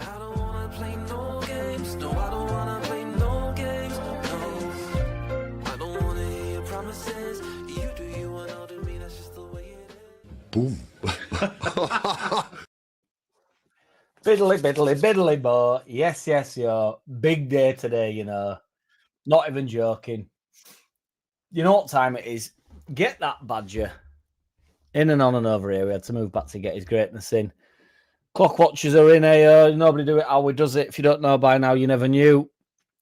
I don't wanna play no games. No, I don't wanna play no games. No, I don't wanna hear your promises. You do you and I'll do me. That's just the way it is. Boom. Biddly, but yes, yo. Big day today, you know. Not even joking. You know what time it is? Get that badger. In and on and over here. We had to move back to get his greatness in. Clock watchers are in here. Nobody do it how we does it. If you don't know by now, you never knew.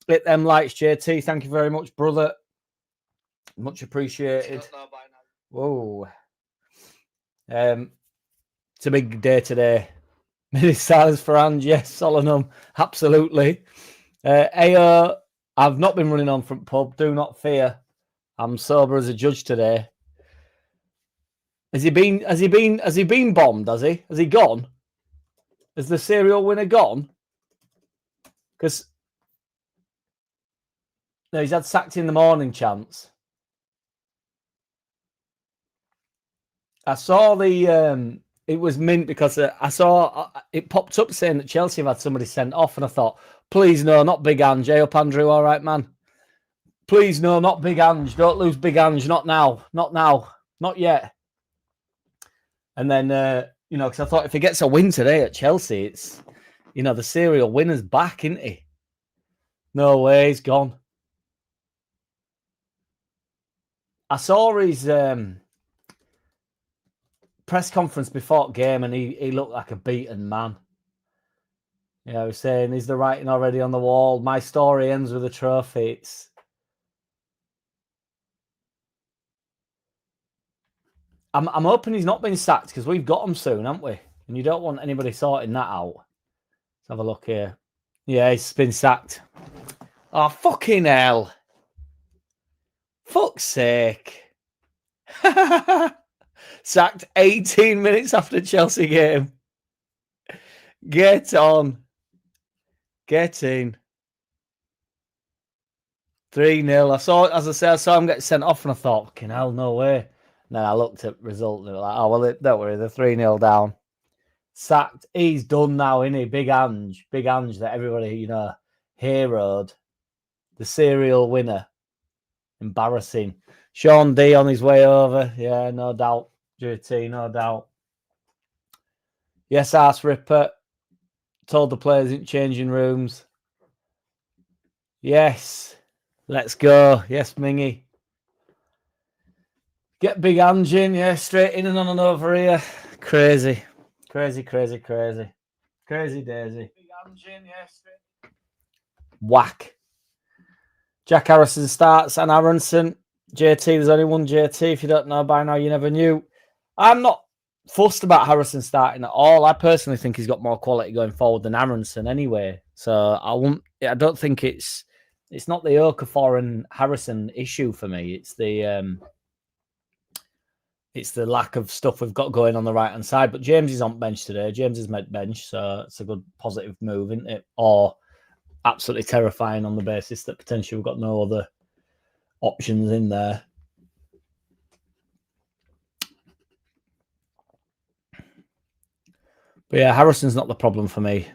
Hit them likes, JT. Thank you very much, brother. Much appreciated. Whoa. It's a big day today. Minute silence for Ange. Yes, Solenum. Absolutely. I've not been running on front pub. Do not fear. I'm sober as a judge today. Has he been bombed, has he? Has he gone? Has the serial winner gone? Because no, he's had sacked in the morning chance. I saw the it was mint because I saw it popped up saying that Chelsea have had somebody sent off, and I thought, please no, not Big Ange. Hey up, Andrew. All right, man. Please no, not Big Ange. Don't lose Big Ange. Not now. Not now. Not yet. And then you know, because I thought if he gets a win today at Chelsea, it's, you know, the serial winner's back, isn't he? No way, he's gone. I saw his press conference before game, and he looked like a beaten man. You know, he was saying, is the writing already on the wall? My story ends with a trophy. I'm hoping he's not been sacked, because we've got him soon, haven't we? And you don't want anybody sorting that out. Let's have a look here. Yeah, he's been sacked. Oh, fucking hell. Fuck's sake. Sacked 18 minutes after Chelsea game. Get on. Get in. 3-0. I saw him get sent off, and I thought, fucking hell, no way. And then I looked at result and like, oh, well, don't worry, they're 3-0 down. Sacked. He's done now, isn't he? Big Ange that everybody, you know, heroed. The serial winner. Embarrassing. Sean D on his way over. Yeah, no doubt. JT, no doubt. Yes, Arse Ripper. Told the players in changing rooms. Yes. Let's go. Yes, Mingy. Get Big Ange in. Yeah, straight in and on and over here. Crazy. Crazy daisy. Big Ange in, yeah, straight. Whack. Jack Harrison starts and Aronson. JT, there's only one JT. If you don't know by now, you never knew. I'm not fussed about Harrison starting at all. I personally think he's got more quality going forward than Aronson anyway. So I don't think it's not the Okafor and Harrison issue for me. It's the lack of stuff we've got going on the right hand side. But James is on bench today. James is meant bench, so it's a good positive move, isn't it? Or absolutely terrifying on the basis that potentially we've got no other options in there. But yeah, Harrison's not the problem for me.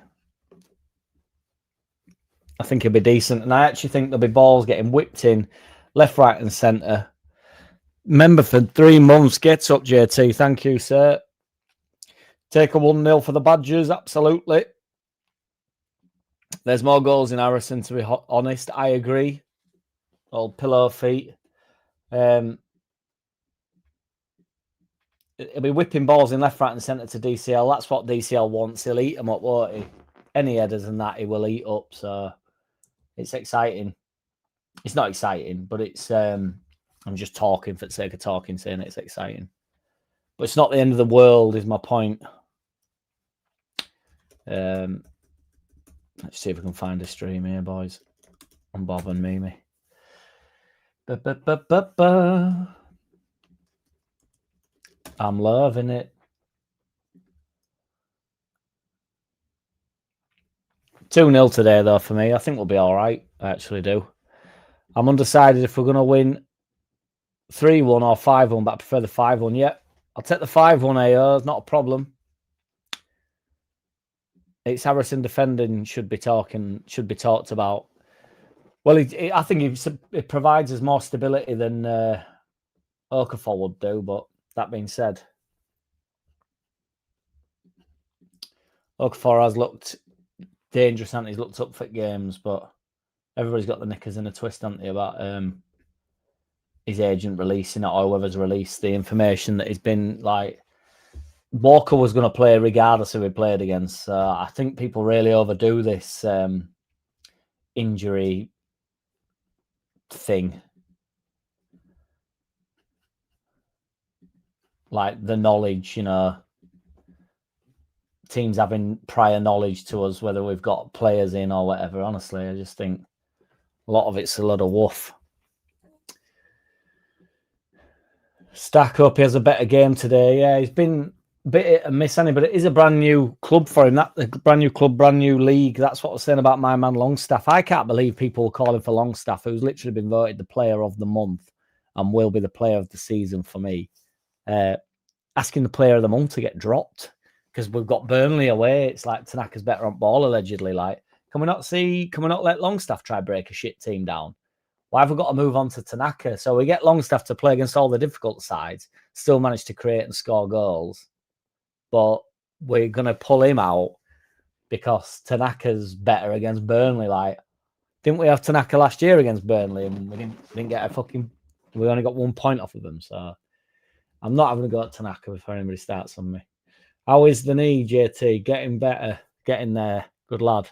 I think he'll be decent. And I actually think there'll be balls getting whipped in left, right, and centre. Member for 3 months. Gets up, JT. Thank you, sir. Take a 1-0 for the Badgers. Absolutely. There's more goals in Harrison, to be honest. I agree. Old pillow feet. He'll be whipping balls in left, right, and centre to DCL. That's what DCL wants. He'll eat them up, won't he? Any headers and that he will eat up. So it's exciting. It's not exciting, but it's... I'm just talking for the sake of talking, saying it's exciting. But it's not the end of the world, is my point. Let's see if we can find a stream here, boys. On Bob and Mimi. I'm loving it. 2-0 today, though, for me. I think we'll be all right. I actually do. I'm undecided if we're going to win 3-1 or 5-1, but I prefer the 5-1. Yeah, I'll take the 5-1 AO. It's not a problem. it's Harrison defending should be talked about. Well, I think it provides us more stability than Okafor would do. But that being said, Okafor has looked dangerous and he's looked up for games, but everybody's got the knickers in a twist, haven't they, about his agent releasing it or whoever's released the information that he's been like. Walker was going to play regardless who he played against. I think people really overdo this injury thing. Like the knowledge, teams having prior knowledge to us, whether we've got players in or whatever. Honestly, I just think a lot of it's a lot of woof. Stack up, he has a better game today. Yeah, he's been a bit hit and miss, but it is a brand new club for him. That brand new club, brand new league. That's what I was saying about my man Longstaff. I can't believe people call him for Longstaff, who's literally been voted the player of the month and will be the player of the season for me. Asking the player of the month to get dropped because we've got Burnley away. It's like Tanaka's better on ball, allegedly. Like, can we not let Longstaff try break a shit team down? Why have we got to move on to Tanaka? So we get Longstaff to play against all the difficult sides, still manage to create and score goals. But we're going to pull him out because Tanaka's better against Burnley. Like, didn't we have Tanaka last year against Burnley and we didn't get we only got 1 point off of them. So I'm not having a go at Tanaka before anybody starts on me. How is the knee, JT? Getting better. Getting there. Good lad.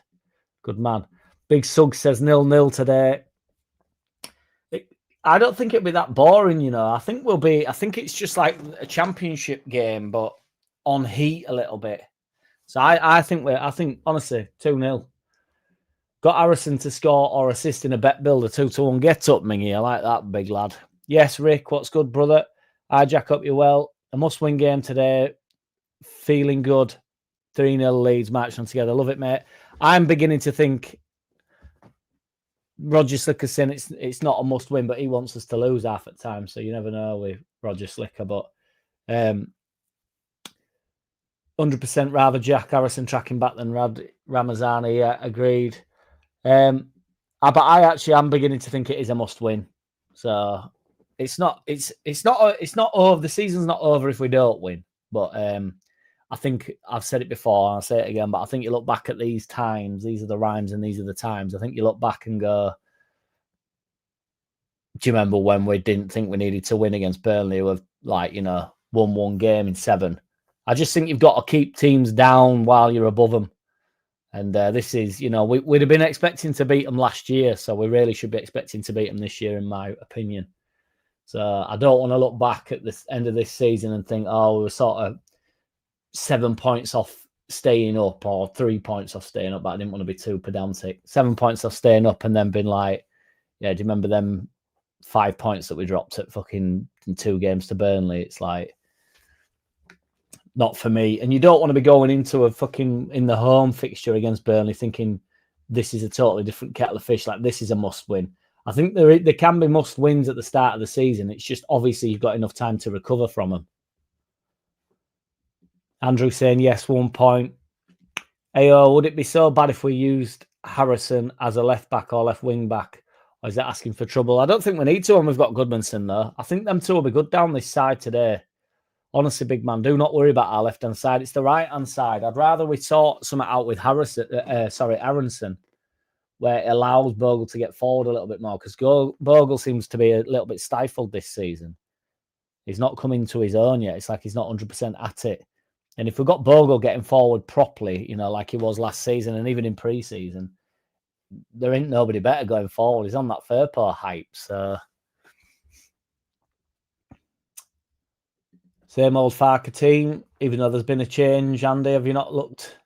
Good man. Big Sug says 0-0 today. I don't think it'll be that boring, I think it's just like a championship game, but on heat a little bit. So I think honestly 2-0. Got Harrison to score or assist in a bet builder 2-1. Get up, Mingy. I like that, big lad. Yes, Rick, what's good, brother? I jack up you well. A must-win game today. Feeling good. 3-0 Leeds marching together. Love it, mate. I'm beginning to think Roger Slicker's saying it's not a must-win, but he wants us to lose half at time. So you never know with Roger Slicker. But 100% rather Jack Harrison tracking back than Ramazani. Yeah, agreed. But I actually am beginning to think it is a must-win. So it's not over. The season's not over if we don't win. But I think I've said it before and I'll say it again, but I think you look back at these times, these are the rhymes and these are the times. I think you look back and go, do you remember when we didn't think we needed to win against Burnley with won one game in 7? I just think you've got to keep teams down while you're above them. And this is, we'd have been expecting to beat them last year, so we really should be expecting to beat them this year, in my opinion. So I don't want to look back at this end of this season and think, oh, we were sort of 7 points off staying up or 3 points off staying up, but I didn't want to be too pedantic. 7 points off staying up and then been like, yeah, do you remember them 5 points that we dropped at fucking 2 games to Burnley? It's like, not for me. And you don't want to be going into a fucking in the home fixture against Burnley thinking this is a totally different kettle of fish. Like, this is a must win. I think there can be must wins at the start of the season. It's just obviously you've got enough time to recover from them. Andrew saying yes, 1 point. Ayo, would it be so bad if we used Harrison as a left back or left wing back? Or is that asking for trouble? I don't think we need to when we've got Goodmanson though. I think them two will be good down this side today. Honestly, big man, do not worry about our left-hand side. It's the right-hand side. I'd rather we sort something out with Aronson, where it allows Bogle to get forward a little bit more, because Bogle seems to be a little bit stifled this season. He's not coming to his own yet. It's like he's not 100% at it. And if we've got Bogle getting forward properly, like he was last season and even in pre-season, there ain't nobody better going forward. He's on that Firpo hype, so... Same old Farker team, even though there's been a change. Andy, have you not looked?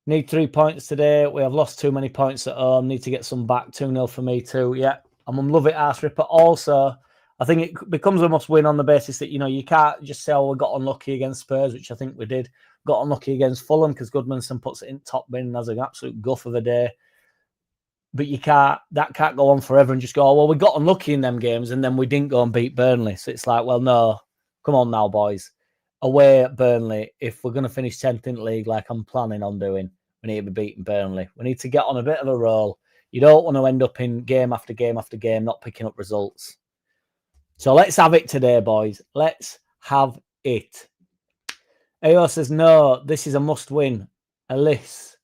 Need 3 points today. We have lost too many points at home. Need to get some back. 2-0 for me too. Yeah, I'm gonna love it, arse ripper. Also, I think it becomes a must win on the basis that, you can't just say, oh, we got unlucky against Spurs, which I think we did. Got unlucky against Fulham because Goodmanson puts it in top bin and has an absolute guff of a day. But that can't go on forever and just go, oh, well, we got unlucky in them games and then we didn't go and beat Burnley. So it's like, well, no. Come on now, boys. Away at Burnley, if we're going to finish 10th in the league like I'm planning on doing, We need to be beating Burnley. We need to get on a bit of a roll. You don't want to end up in game after game after game not picking up results. So let's have it today, boys. Let's have it. AO says, no, this is a must-win. A loss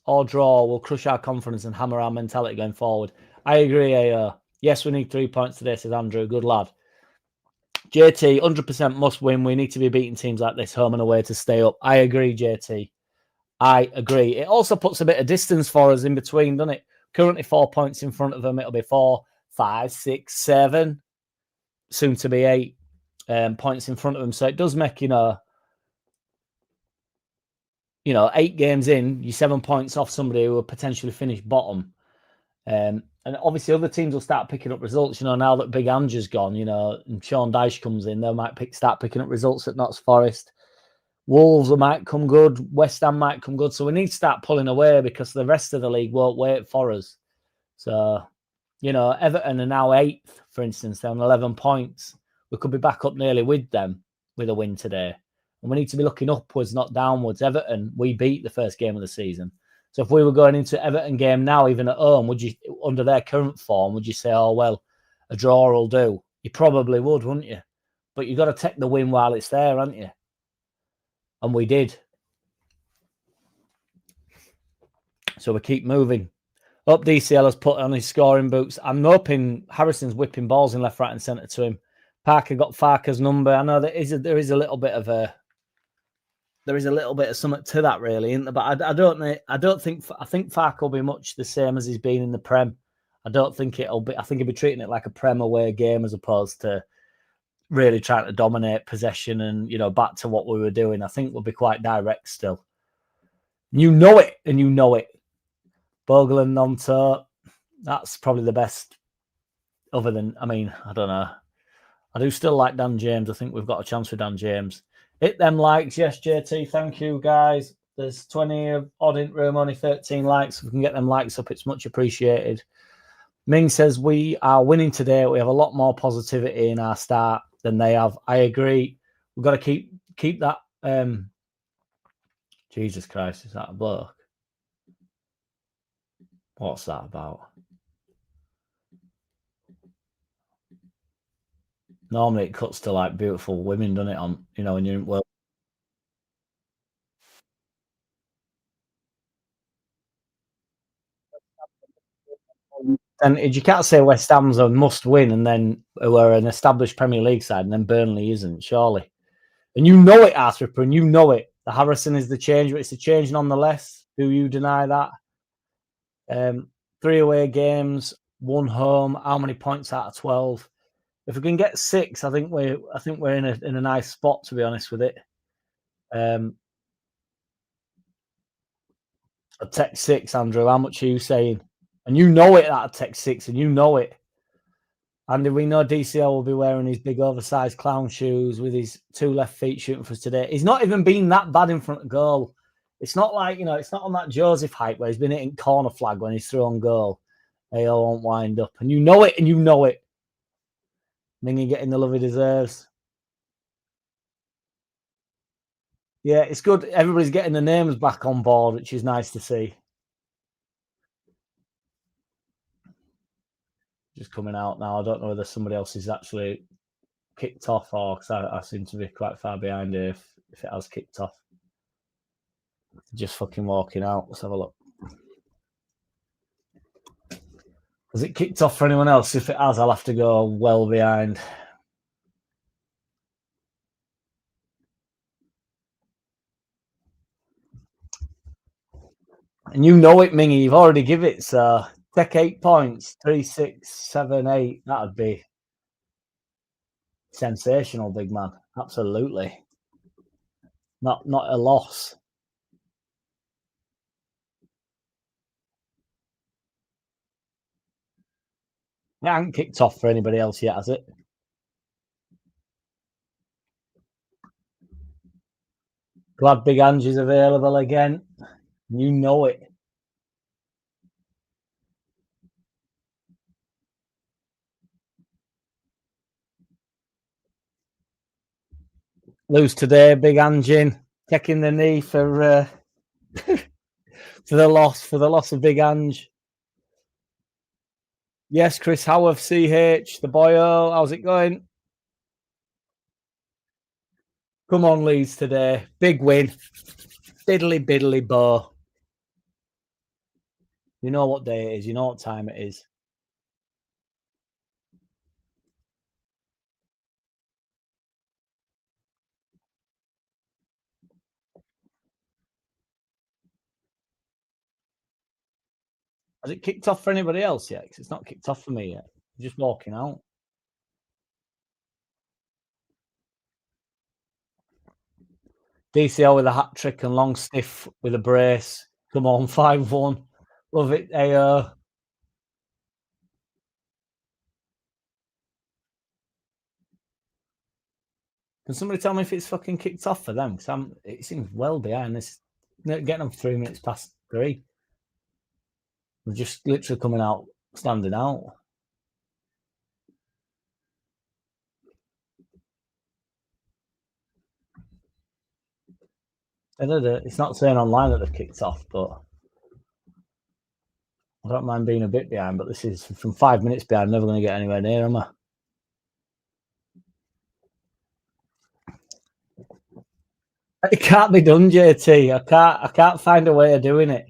or draw will crush our confidence and hammer our mentality going forward. I agree, AO. Yes, we need 3 points today, says Andrew. Good lad. JT, 100% must win. We need to be beating teams like this home and away to stay up. I agree, JT. I agree. It also puts a bit of distance for us in between, doesn't it? Currently 4 points in front of them. It'll be 4, 5, 6, 7, soon to be 8 points in front of them. So it does make, 8 games in, you're 7 points off somebody who will potentially finish bottom. And obviously other teams will start picking up results, now that Big Ange's gone, and Sean Dyche comes in, they might start picking up results at Notts Forest. Wolves might come good. West Ham might come good. So we need to start pulling away because the rest of the league won't wait for us. So, Everton are now 8th, for instance. They're on 11 points. We could be back up nearly with them with a win today. And we need to be looking upwards, not downwards. Everton, we beat the first game of the season. So if we were going into Everton game now, even at home, would you, under their current form, would you say, oh, well, a draw will do? You probably would, wouldn't you? But you've got to take the win while it's there, haven't you? And we did. So we keep moving. Up DCL has put on his scoring boots. I'm hoping Harrison's whipping balls in left, right, and centre to him. Parker got Farker's number. I know there is a little bit of something to that, really, isn't there? But I think Farker will be much the same as he's been in the Prem. I think he'll be treating it like a Prem away game as opposed to really trying to dominate possession and, back to what we were doing. I think we'll be quite direct still. You know it, and you know it. Bogle and Nonto, that's probably the best other than, I don't know. I do still like Dan James. I think we've got a chance with Dan James. Hit them likes. Yes, JT. Thank you, guys. There's 20 of odd in room, only 13 likes. If we can get them likes up, it's much appreciated. Ming says, we are winning today. We have a lot more positivity in our start than they have. I agree. We've got to keep that. Jesus Christ, is that a bloke? What's that about? Normally it cuts to like beautiful women, doesn't it? On when you're in work. And you can't say West Ham's a must win and then we're an established Premier League side and then Burnley isn't, surely. And you know it, Arthur, and you know it. The Harrison is the change, but it's a change nonetheless. Do you deny that? 3 away games, 1 home. How many points out of 12? If we can get 6, I think we're in a nice spot, to be honest with it. A tech 6, Andrew. How much are you saying? And you know it, that a tech 6, and you know it. And we know DCL will be wearing his big oversized clown shoes with his 2 left feet shooting for us today. He's not even been that bad in front of goal. It's not like, it's not on that Joseph hype where he's been hitting corner flag when he's through on goal. They all won't wind up. And you know it, and you know it. Mingy getting the love he deserves. Yeah, it's good. Everybody's getting the names back on board, which is nice to see. Just coming out now. I don't know whether somebody else is actually kicked off or because I seem to be quite far behind here if it has kicked off. Just fucking walking out. Let's have a look. Has it kicked off for anyone else? If it has, I'll have to go well behind. And you know it, Mingy. You've already give it. So take 8 points. 3, 6, 7, 8. That'd be sensational, big man. Absolutely. Not a loss. It hasn't kicked off for anybody else yet, has it? Glad Big Angie's available again. You know it. Lose today, Big Angie. Checking the knee for the loss of Big Ange. Yes, Chris Howarth, CH, the boyo. How's it going? Come on, Leeds today. Big win. Biddly biddly bow. You know what day it is. You know what time it is. Has it kicked off for anybody else yet? Because it's not kicked off for me yet. I'm just walking out. DCL with a hat trick and Longstaff with a brace. Come on, 5-1. Love it, AO. Can somebody tell me if it's fucking kicked off for them? Because it seems well behind this. Getting them 3 minutes past 3. We're just literally coming out, standing out. It's not saying online that they've kicked off, but I don't mind being a bit behind. But this is from 5 minutes behind. I'm never going to get anywhere near, am I? It can't be done, JT. I can't find a way of doing it.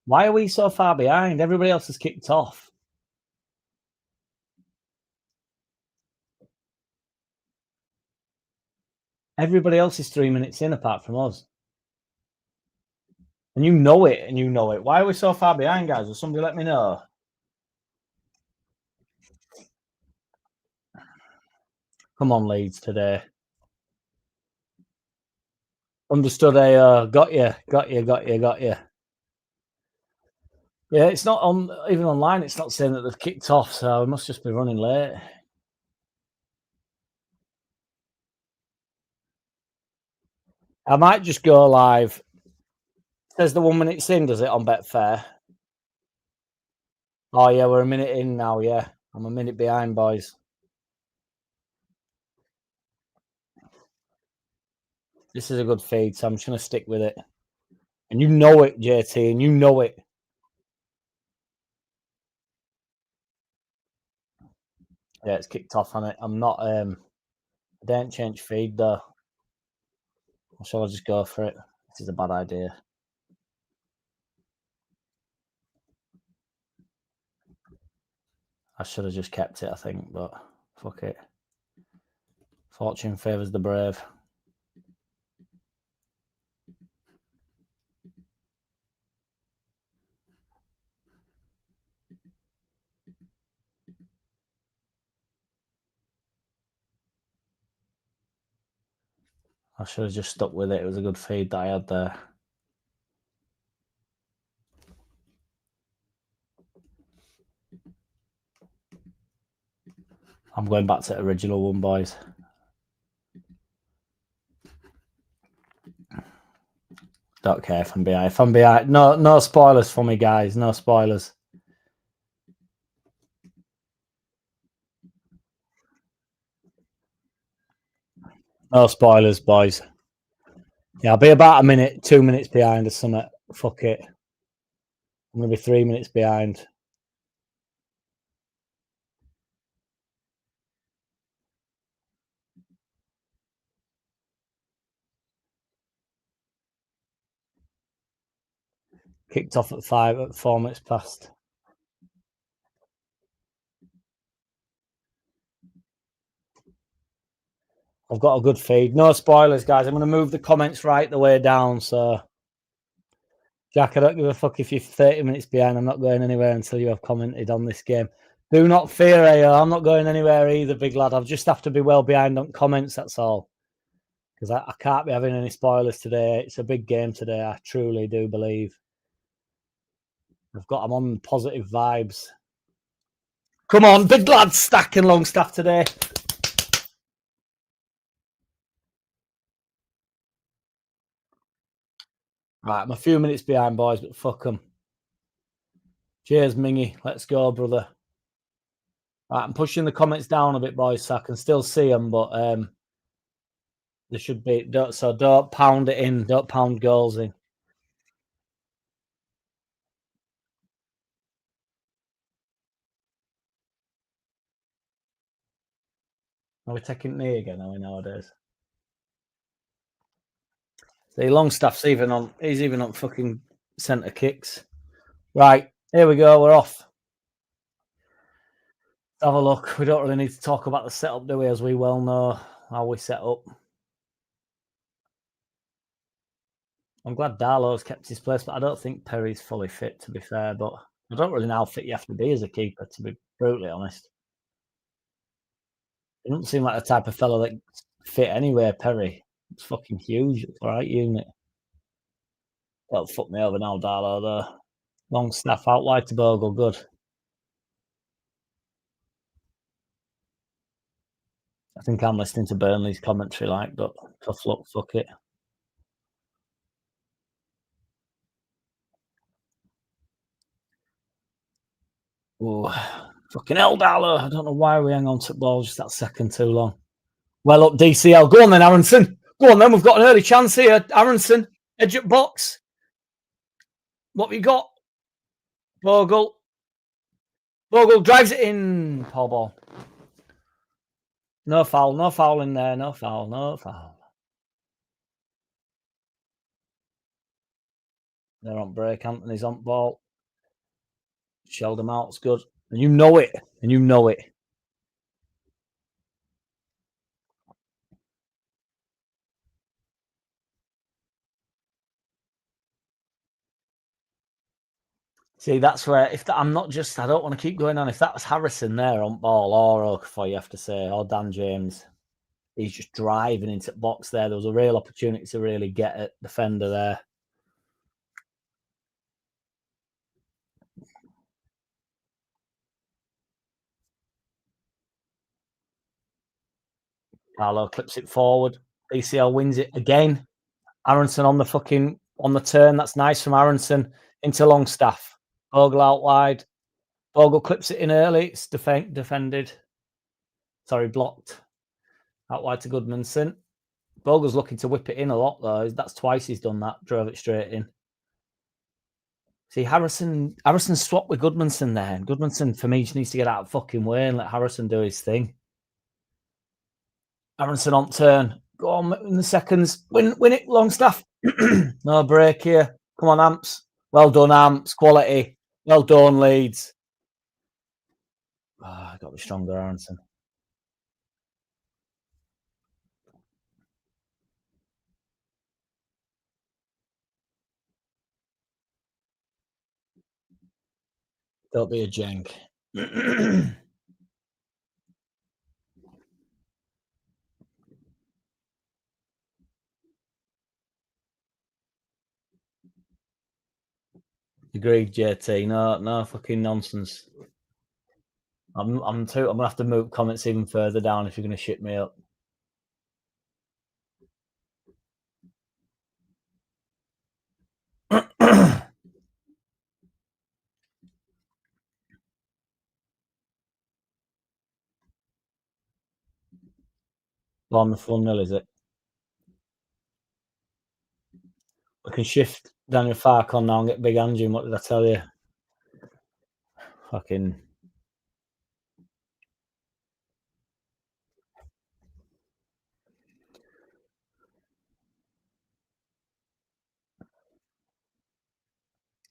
Why are we so far behind? Everybody else has kicked off. Everybody else is 3 minutes in apart from us. And you know it, and you know it. Why are we so far behind, guys? Will somebody let me know? Come on, Leeds today. Understood, AO. Got you. Yeah, it's not on, even online, it's not saying that they've kicked off, so we must just be running late. I might just go live. Says the 1 minute in, does it, on Betfair? Oh, yeah, we're a minute in now, yeah. I'm a minute behind, boys. This is a good feed, so I'm just going to stick with it. And you know it, JT, and you know it. Yeah, it's kicked off on it. I'm not, I don't change feed, though. Or shall I just go for it? This is a bad idea. I should have just kept it, I think, but fuck it. Fortune favours the brave. I should have just stuck with it. It was a good feed that I had there. I'm going back to the original one, boys. Don't care if I'm behind. If I'm behind, no spoilers for me, guys. No spoilers. No spoilers, boys. Yeah, I'll be about a minute, 2 minutes behind or something. Fuck it. I'm going to be 3 minutes behind. Kicked off at 4 minutes past. I've got a good feed. No spoilers, guys. I'm going to move the comments right the way down. So, Jack, I don't give a fuck if you're 30 minutes behind. I'm not going anywhere until you have commented on this game. Do not fear, AO. I'm not going anywhere either, big lad. I'll just have to be well behind on comments, that's all. Because I can't be having any spoilers today. It's a big game today. I truly do believe. I'm on positive vibes. Come on, big lad, stacking Longstaff today. Right, I'm a few minutes behind, boys, but fuck them. Cheers, Mingy. Let's go, brother. Right, I'm pushing the comments down a bit, boys, so I can still see them, but There should be don't pound it in. Don't pound goals in. Are we taking knee again? Are we nowadays? See, Longstaff's even on. He's even on fucking centre kicks. Right, here we go. We're off. Let's have a look. We don't really need to talk about the setup, do we? As we well know how we set up. I'm glad Darlow's kept his place, but I don't think Perry's fully fit, to be fair. But I don't really know how fit you have to be as a keeper, to be brutally honest. He doesn't seem like the type of fellow that's fit anyway, Perry. It's fucking huge. It's all right unit. That'll fuck me over now, Darlow, though. Longstaff out wide to Bogle. Good. I think I'm listening to Burnley's commentary, like, but tough luck, fuck it. Oh, fucking hell, Darlow. I don't know why we hang on to the ball just that second too long. Well up, DCL. Go on then, Aronson. Go on then. We've got an early chance here. Aronson, edge at box. What have you got? Bogle. Bogle drives it in. Poor ball. No foul. No foul in there. No foul. No foul. They're on break. Anthony's on ball. Shelled him out. It's good. And you know it. And you know it. See, that's where I'm not just. I don't want to keep going on. If that was Harrison there on ball, or Okafor, you have to say, or Dan James, he's just driving into the box there. There was a real opportunity to really get a defender there. Carlo clips it forward. ACL wins it again. Aronson on the turn. That's nice from Aronson into Longstaff. Bogle out wide. Bogle clips it in early. It's defended. Sorry, blocked. Out wide to Goodmanson. Bogle's looking to whip it in a lot, though. That's twice he's done that. Drove it straight in. See, Harrison swapped with Goodmanson there. And Goodmanson, for me, just needs to get out of fucking way and let Harrison do his thing. Aronson on turn. Go on in the seconds. Win it, Longstaff. No break here. Come on, Amps. Well done, Amps. Quality. Well done, Leeds. Got to be stronger, Aronson. Don't be a jank. Agreed, JT. No fucking nonsense. I'm gonna have to move comments even further down if you're gonna shit me up. Bournemouth 1-0, is it? We can shift Daniel Fark on now and get Big Angie. What did I tell you? Fucking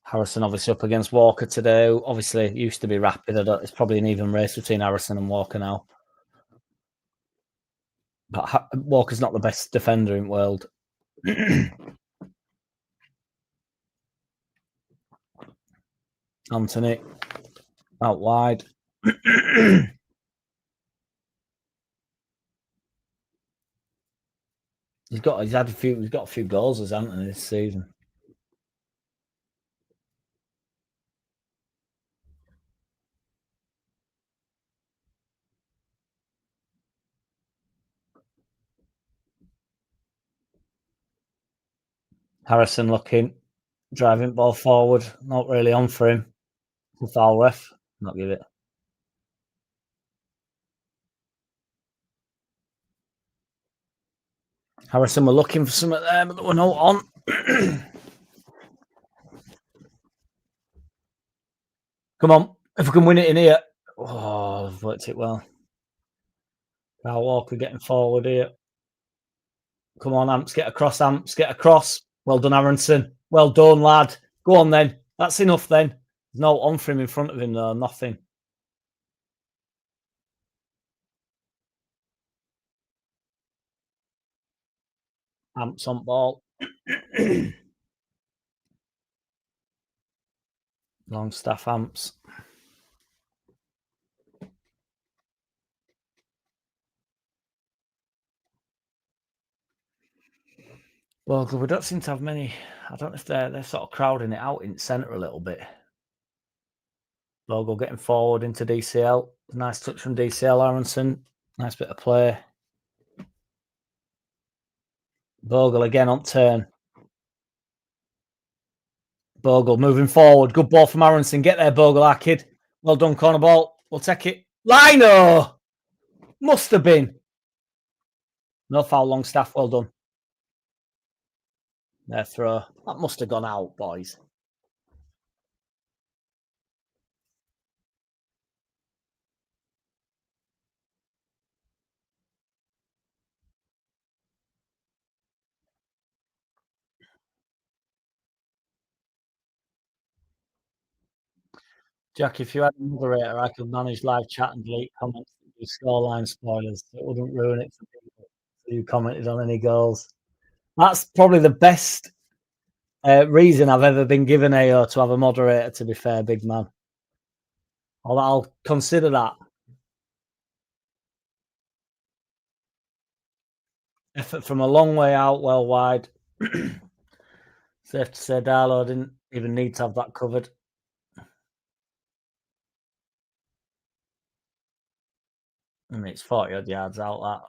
Harrison obviously up against Walker today. Obviously, it used to be rapid. It's probably an even race between Harrison and Walker now. But Walker's not the best defender in the world. Anthony out wide. He's got a few goals as Anthony this season. Harrison looking, driving ball forward, not really on for him. The foul ref, not give it. Harrison were looking for something there, but there were no on. Come on, if we can win it in here. Oh, I've worked it well. Kyle Walker getting forward here. Come on, Amps, get across, Amps, get across. Well done, Aronson. Well done, lad. Go on then. That's enough then. There's no on for him in front of him, though. Nothing. Amps on ball. Longstaff Amps. Well, we don't seem to have many. I don't know if they're sort of crowding it out in centre a little bit. Bogle getting forward into DCL. Nice touch from DCL, Aronson. Nice bit of play. Bogle again on turn. Bogle moving forward. Good ball from Aronson. Get there, Bogle, our kid. Well done, corner ball. We'll take it. Lino! Must have been. No foul, Longstaff. Well done. Their throw. That must have gone out, boys. Jack, if you had a moderator, I could manage live chat and delete comments and do scoreline spoilers. It wouldn't ruin it for people who commented on any goals. That's probably the best reason I've ever been given, AO, to have a moderator, to be fair, big man. I'll consider that. Effort from a long way out, well wide. Safe to say Darlow didn't even need to have that covered. I mean, it's 40 odd yards out, that.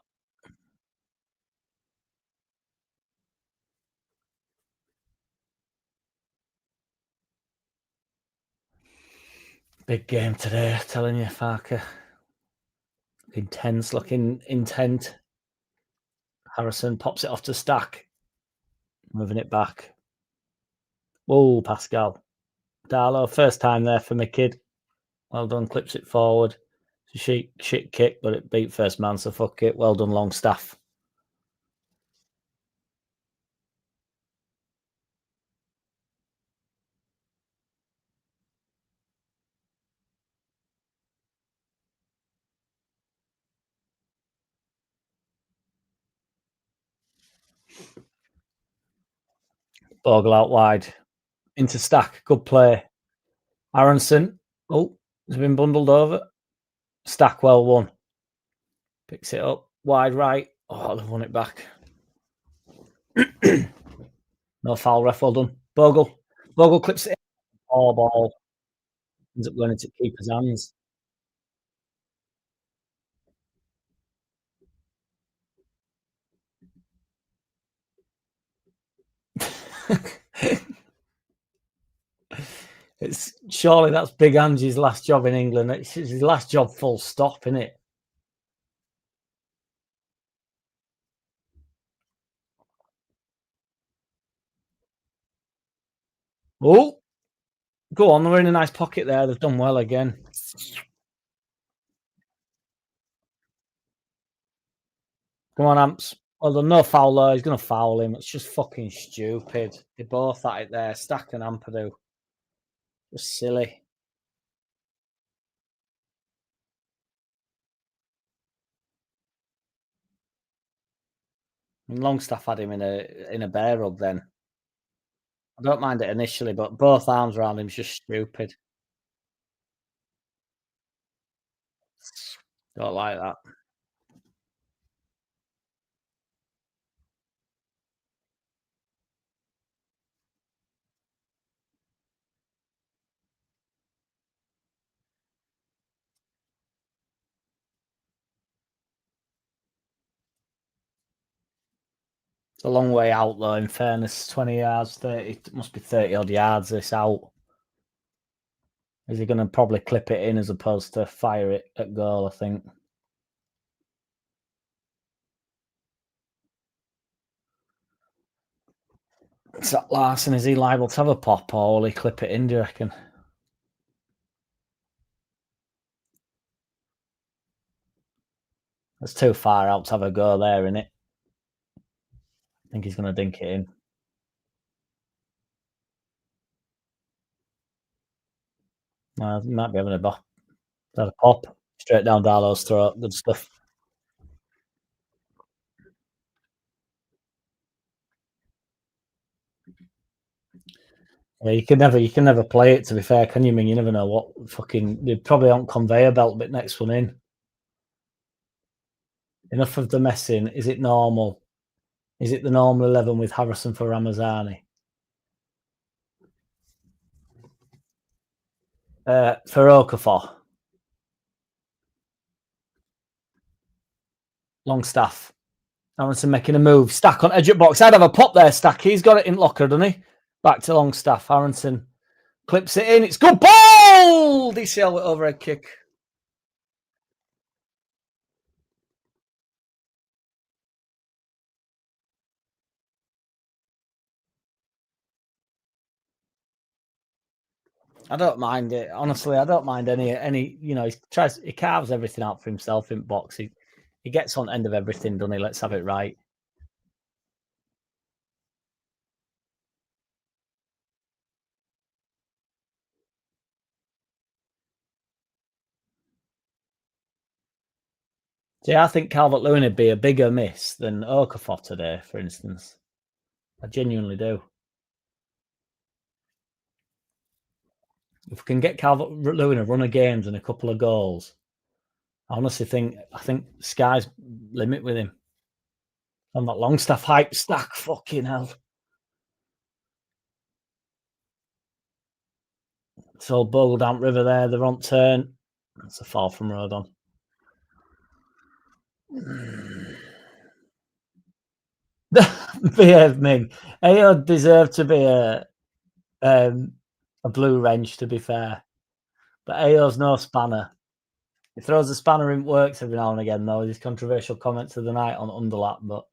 Big game today, telling you, Farker. Intense, looking intent. Harrison pops it off to Stack. Moving it back. Whoa, Pascal. Darlow, first time there for my kid. Well done, clips it forward. It's a shit kick, but it beat first man, so fuck it. Well done, Longstaff. Bogle out wide. Into Stack. Good play. Aronson. Oh, has been bundled over. Stack well won. Picks it up. Wide right. Oh, they've won it back. No foul, ref. Well done. Bogle. Bogle clips it in. Oh, ball. Ends up going into keeper's hands. It's surely that's Big Angie's last job in England. It's his last job, full stop, isn't it? Oh, go on. They're in a nice pocket there. They've done well again. Come on, Amps. Well done. No foul there. He's going to foul him. It's just fucking stupid. They both at it there. Stack and Ampadu. Just silly. I mean, Longstaff had him in a bear hug then. I don't mind it initially, but both arms around him's just stupid. Don't like that. It's a long way out, though, in fairness. 20 yards, 30, it must be 30 odd yards this out. Is he going to probably clip it in as opposed to fire it at goal, I think. Zach Larson, is he liable to have a pop, or will he clip it in, do you reckon? That's too far out to have a go there, isn't it? I think he's going to dink it in. He might be having a pop straight down Darlow's throat. Good stuff. Yeah, you can never play it. To be fair, can you? I mean, you never know what fucking. They probably on conveyor belt bit next one in. Enough of the messing. Is it normal? Is it the normal 11 with Harrison for Ramazani? For Okafor, Longstaff. Aronson making a move. Stack on edge of box. I'd have a pop there, Stack. He's got it in locker, doesn't he? Back to Longstaff. Aronson clips it in. It's good ball! DCL with overhead kick. I don't mind it. Honestly, I don't mind any. You know, he carves everything out for himself in box. He gets on end of everything, doesn't he? Let's have it right. See, I think Calvert-Lewin would be a bigger miss than Okafor today, for instance. I genuinely do. If we can get Calvert-Lewin a run of games and a couple of goals, I honestly think sky's limit with him. I'm not Longstaff hype Stack. Fucking hell. So Bogle down river there. They're on turn. That's a fall from Rodon. Behave, Ming. Ayo deserved to be a blue wrench, to be fair. But Ayo's no spanner. He throws a spanner in works every now and again, though, with his controversial comments of the night on underlap. But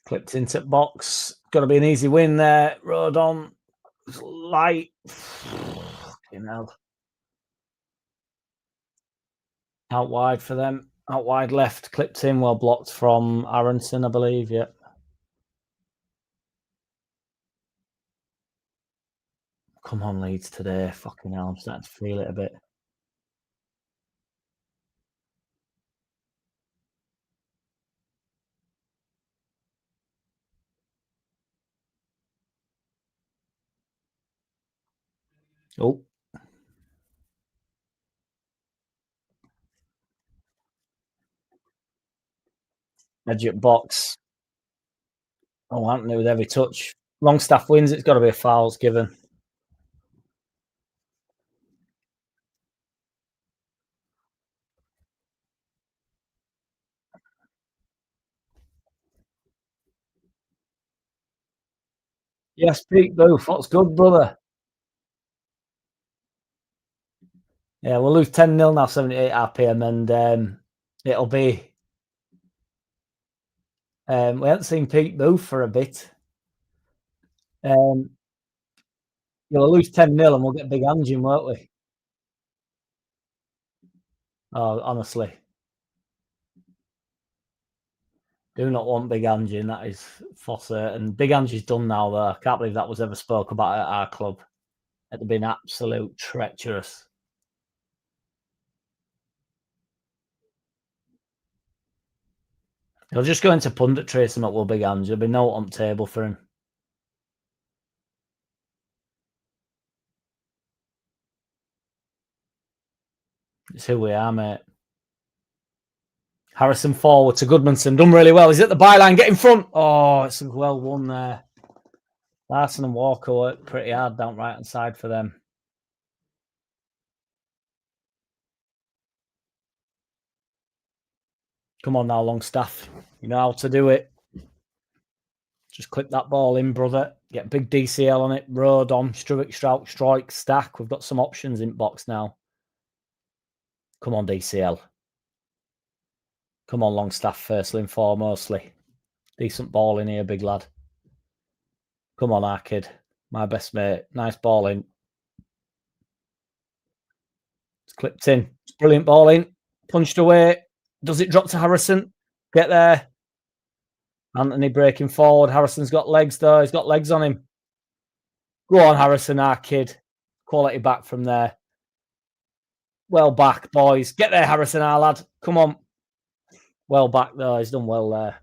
clipped into box. Got to be an easy win there. Rodon. Light. Fucking hell. Out wide for them. Out wide left. Clipped in. Well blocked from Aronson, I believe. Yep. Come on, Leeds today. Fucking hell. I'm starting to feel it a bit. Oh. Edge at box. Oh, Anthony with every touch. Longstaff wins. It's got to be a foul's given. Yes, Pete Booth. What's good, brother? Yeah, we'll lose 10-0 now, 78 RPM, and it'll be. We haven't seen Pete Booth for a bit. You'll lose 10-0 and we'll get big engine, won't we? Oh, honestly. Do not want big engine. That is for certain. Big Angie's done now, though. I can't believe that was ever spoke about at our club. It'd have been absolute treacherous. He'll just go into punditry or something with Big Angie. There'll be no on table for him. It's who we are, mate. Harrison forward to Goodmanson. Done really well. He's at the byline. Get in front. Oh, it's well won there. Larson and Walker worked pretty hard down right hand side for them. Come on now, Longstaff. You know how to do it. Just clip that ball in, brother. Get a big DCL on it. Road on. Strike, stack. We've got some options in box now. Come on, DCL. Come on, Longstaff, firstly and foremostly. Decent ball in here, big lad. Come on, our kid. My best mate. Nice ball in. It's clipped in. It's brilliant ball in. Punched away. Does it drop to Harrison? Get there. Anthony breaking forward. Harrison's got legs, though. He's got legs on him. Go on, Harrison, our kid. Quality back from there. Well back, boys. Get there, Harrison, our lad. Come on. Well back, though. He's done well there.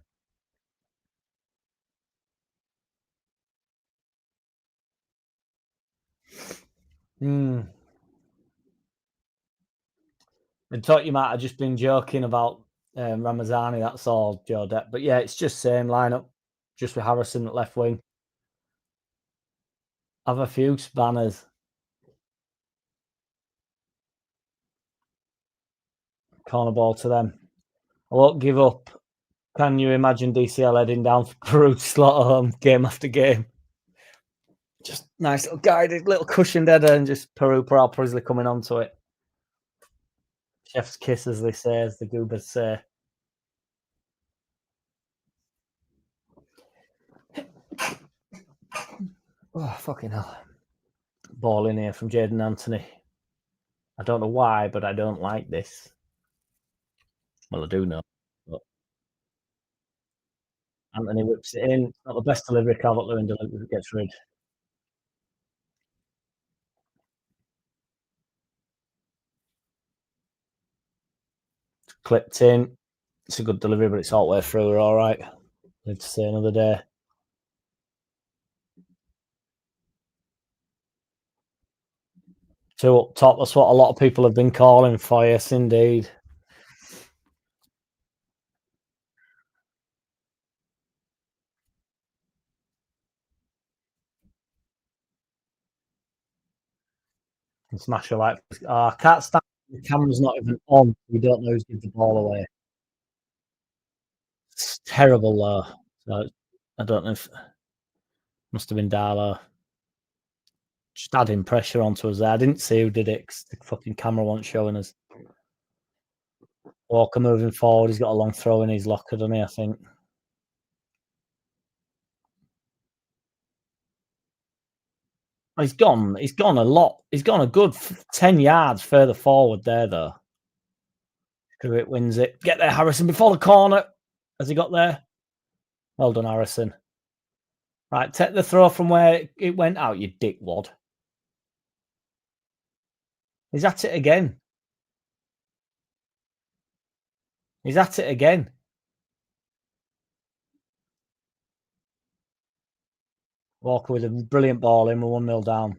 I thought you might have just been joking about Ramazani. That's all, Joe Depp. But yeah, it's just same lineup, just with Harrison at left wing. Have a few spanners. Corner ball to them. I won't give up. Can you imagine DCL heading down for Peru slot home game after game? Just nice little guided, little cushioned header, and just Peru Prisley coming onto it. Chef's kiss, as they say, as the Goobers say. Oh, fucking hell. Ball in here from Jaden Anthony. I don't know why, but I don't like this. Well, I do know. But Anthony whips it in. Not the best delivery. Calvert-Lewin gets rid. It's clipped in. It's a good delivery, but it's all the way through. We're all right. Live to see another day. Two up top. That's what a lot of people have been calling for. Yes, indeed. And smash a like. I can't stand the camera's not even on. You don't know who's giving the ball away. It's terrible, though. So I don't know if must have been Darlow. Just adding pressure onto us there. I didn't see who did it because the fucking camera wasn't showing us. Walker moving forward. He's got a long throw in his locker, doesn't he? I think. He's gone. He's gone a lot. He's gone a good 10 yards further forward there, though. It wins it. Get there, Harrison, before the corner. Has he got there? Well done, Harrison. Right, take the throw from where it went out, you dickwad. He's at it again. He's at it again. Walker with a brilliant ball in. We're 1-0 down.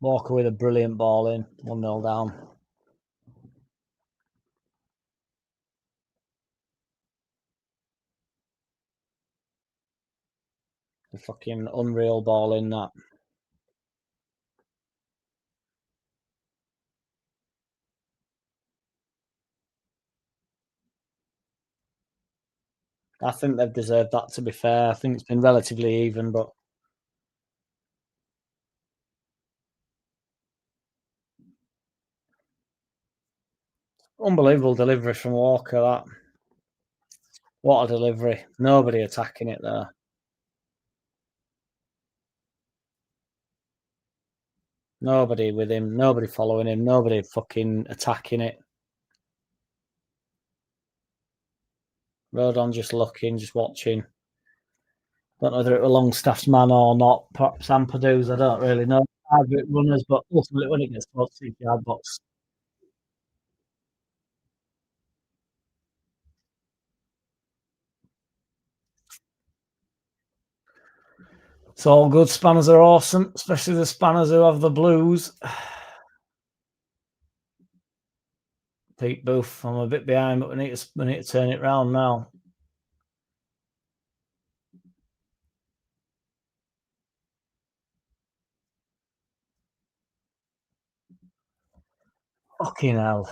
Walker with a brilliant ball in. 1-0 down. A fucking unreal ball in that. I think they've deserved that, to be fair. I think it's been relatively even, but unbelievable delivery from Walker, that. What a delivery. Nobody attacking it there. Nobody with him. Nobody following him. Nobody fucking attacking it. Rodon just looking, just watching. Don't know whether it was Longstaff's man or not. Perhaps Ampadu's. I don't really know. Target runners, but ultimately when it gets close to the yard box. It's all good. Spanners are awesome, especially the spanners who have the blues. Pete Booth, I'm a bit behind, but we need to turn it round now. Fucking hell.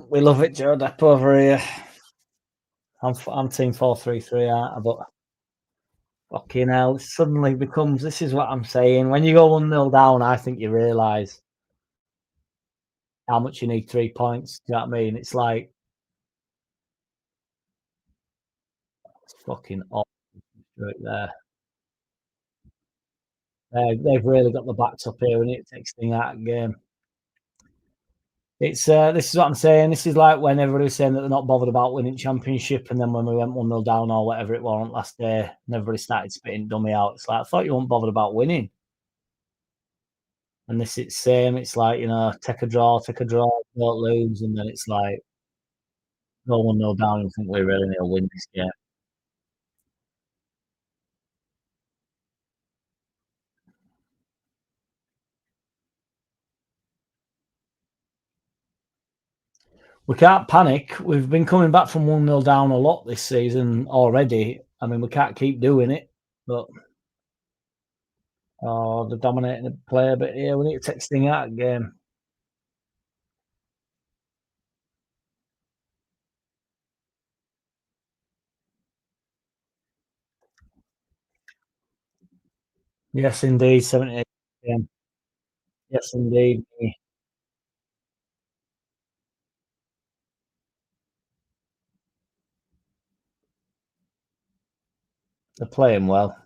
We love it, Joe Depp over here. I'm team 4-3-3, aren't I? But fucking hell, it suddenly becomes. This is what I'm saying. When you go 1-0 down, I think you realise how much you need 3 points. Do you know what I mean? It's like it's fucking awful right there. They've really got the backs up here, and it takes thing out of the game. It's this is what I'm saying. This is like when everybody was saying that they're not bothered about winning championship, and then when we went 1-0 down or whatever it was last day, and everybody started spitting dummy out. It's like I thought you weren't bothered about winning. And this it's same. It's like, you know, take a draw, don't lose, and then it's like go 1-0 down and think we really need to win this game. We can't panic. We've been coming back from 1-0 down a lot this season already. I mean, we can't keep doing it, but they're dominating the play a bit here. We need to take Sting out of the game. Yes, indeed. 78 game. Yes, indeed. They're playing well.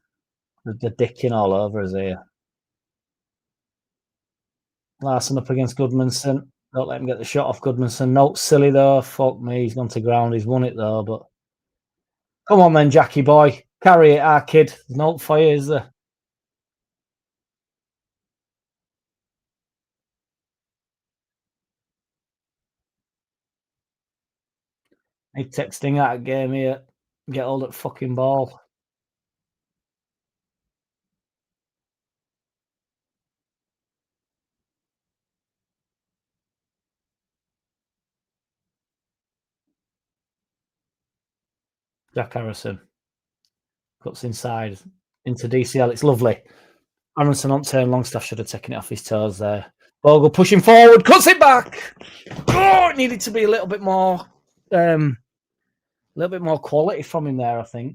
They're dicking all over us here. Larson up against Goodmanson. Don't let him get the shot off Goodmanson. No, silly though. Fuck me. He's gone to ground. He's won it though. But come on then, Jackie boy. Carry it, our kid. There's no fire, is there? He texting out of game here. Get hold of that fucking ball. Jack Harrison. Cuts inside into DCL. It's lovely. Aronson on turn. Longstaff should have taken it off his toes there. Bogle pushing forward. Cuts it back. Oh, it needed to be a little bit more quality from him there, I think.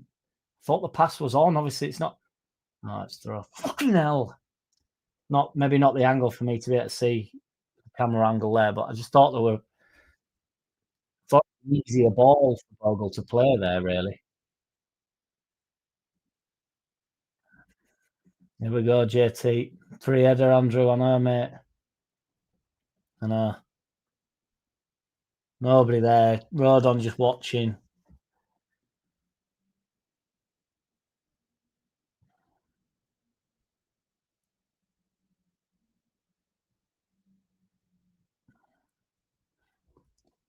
Thought the pass was on. Obviously, it's not. No, it's throw. Fucking hell. Maybe not the angle for me to be able to see the camera angle there, but I just thought there were easier balls for Bogle to play there, really. Here we go, JT. 3-header, Andrew, I know, mate. I know. Nobody there. Rodon just watching.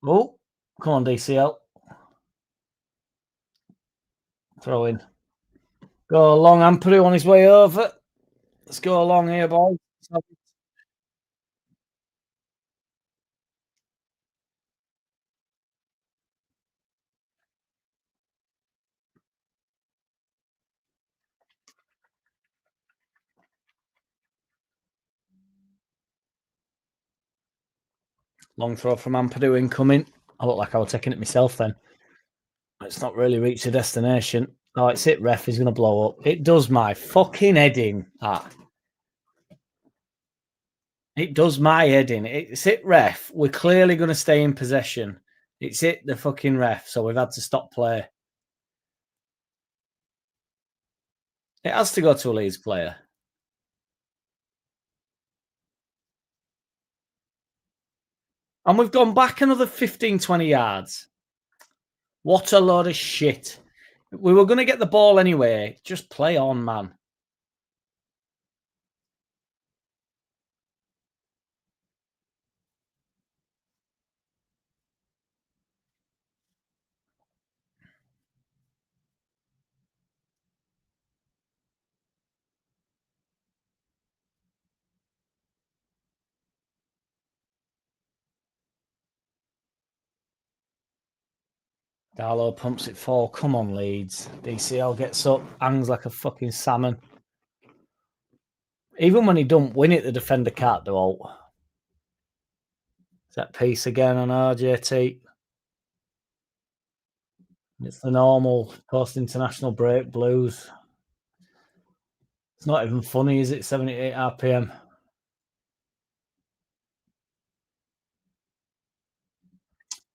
Oh, come on, DCL. Throw in. Go along, Ampadu on his way over. Let's go along here, boys. Long throw from Ampadu incoming. I look like I was taking it myself then. It's not really reached a destination. Oh, it's it, ref. He's going to blow up. It does my fucking head in. It does my head in. It's it, ref. We're clearly going to stay in possession. It's it, the fucking ref. So we've had to stop play. It has to go to a Leeds player. And we've gone back another 15, 20 yards. What a load of shit. We were going to get the ball anyway. Just play on, man. Darlow pumps it forward. Come on, Leeds. DCL gets up, hangs like a fucking salmon. Even when he don't win it, the defender can't do out. Set piece again on RJT. It's the normal post-international break blues. It's not even funny, is it? 78 RPM.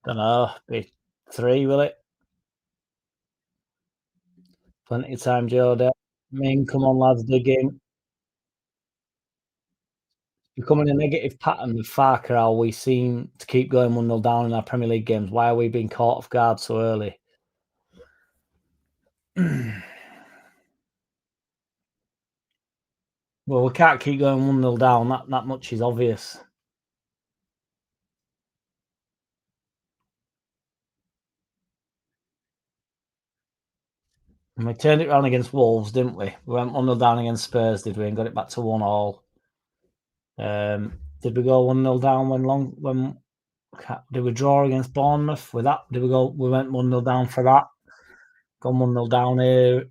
Don't know. Be 3, will it? Plenty of time, Joe. Come on, lads, dig in. Becoming a negative pattern with Farker, how we seem to keep going 1-0 down in our Premier League games. Why are we being caught off guard so early? Well, we can't keep going 1-0 down. That much is obvious. And we turned it around against Wolves, didn't we? We went 1-0 down against Spurs, did we? And got it back to 1-1. Did we go 1-0 down when did we draw against Bournemouth with that? We went 1-0 down for that. Gone 1-0 down here.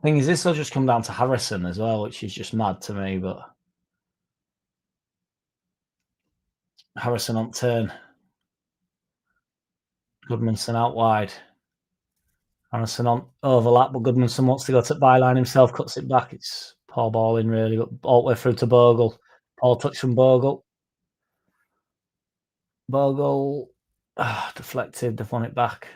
Thing is, this will just come down to Harrison as well, which is just mad to me, but Harrison on turn. Goodmanson out wide. Harrison on overlap, but Goodmanson wants to go to byline himself, cuts it back. It's poor balling, really, but all the way through to Bogle. Poor touch from Bogle. Bogle deflected, they've won it back.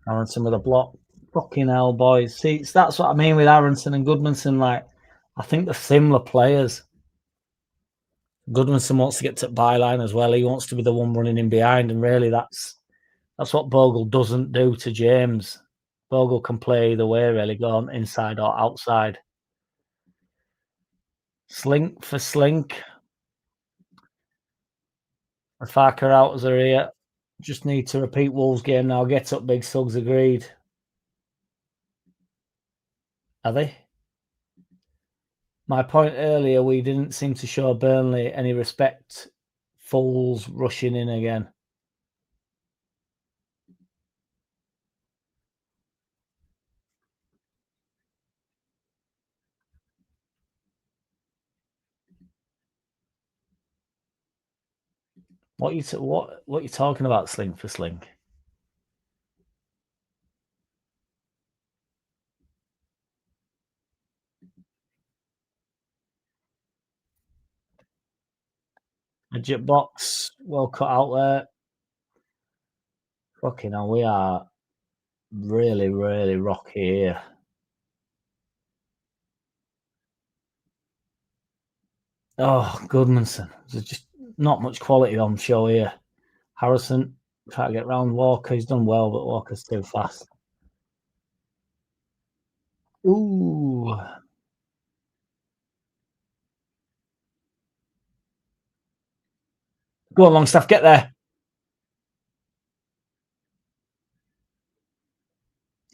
Aronson with a block. Fucking hell, boys. See, that's what I mean with Aronson and Goodmanson. Like, I think they're similar players. Goodmanson wants to get to byline as well. He wants to be the one running in behind, and really, that's what Bogle doesn't do to James. Bogle can play either way, really, going inside or outside. Slink for Slink. Farker out as a here. Just need to repeat Wolves game now. Get up, Big Suggs agreed. Are they? My point earlier, we didn't seem to show Burnley any respect. Fools rushing in again. What you talking about? Slink for Slink. A jet box, well cut out there. Fucking hell, we are really, really rocky here. Oh, Goodmanson. There's just not much quality on show here. Harrison, try to get round Walker. He's done well, but Walker's too fast. Ooh. Go on, Longstaff, get there.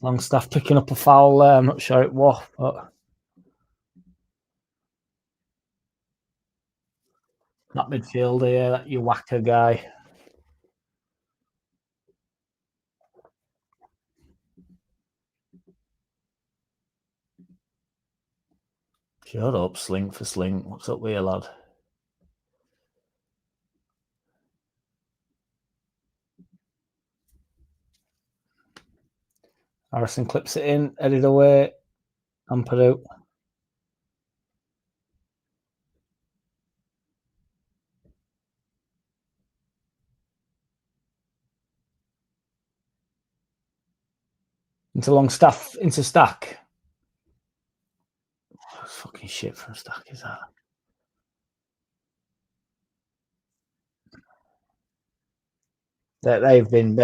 Longstaff picking up a foul there. I'm not sure it was, but that midfielder here, that you whacker guy. Shut up, Slink for Slink. What's up with you, lad? Harrison clips it in, headed away. Ampadu. Into Longstaff, into Stack. Oh, fucking shit from Stack, is that? They've been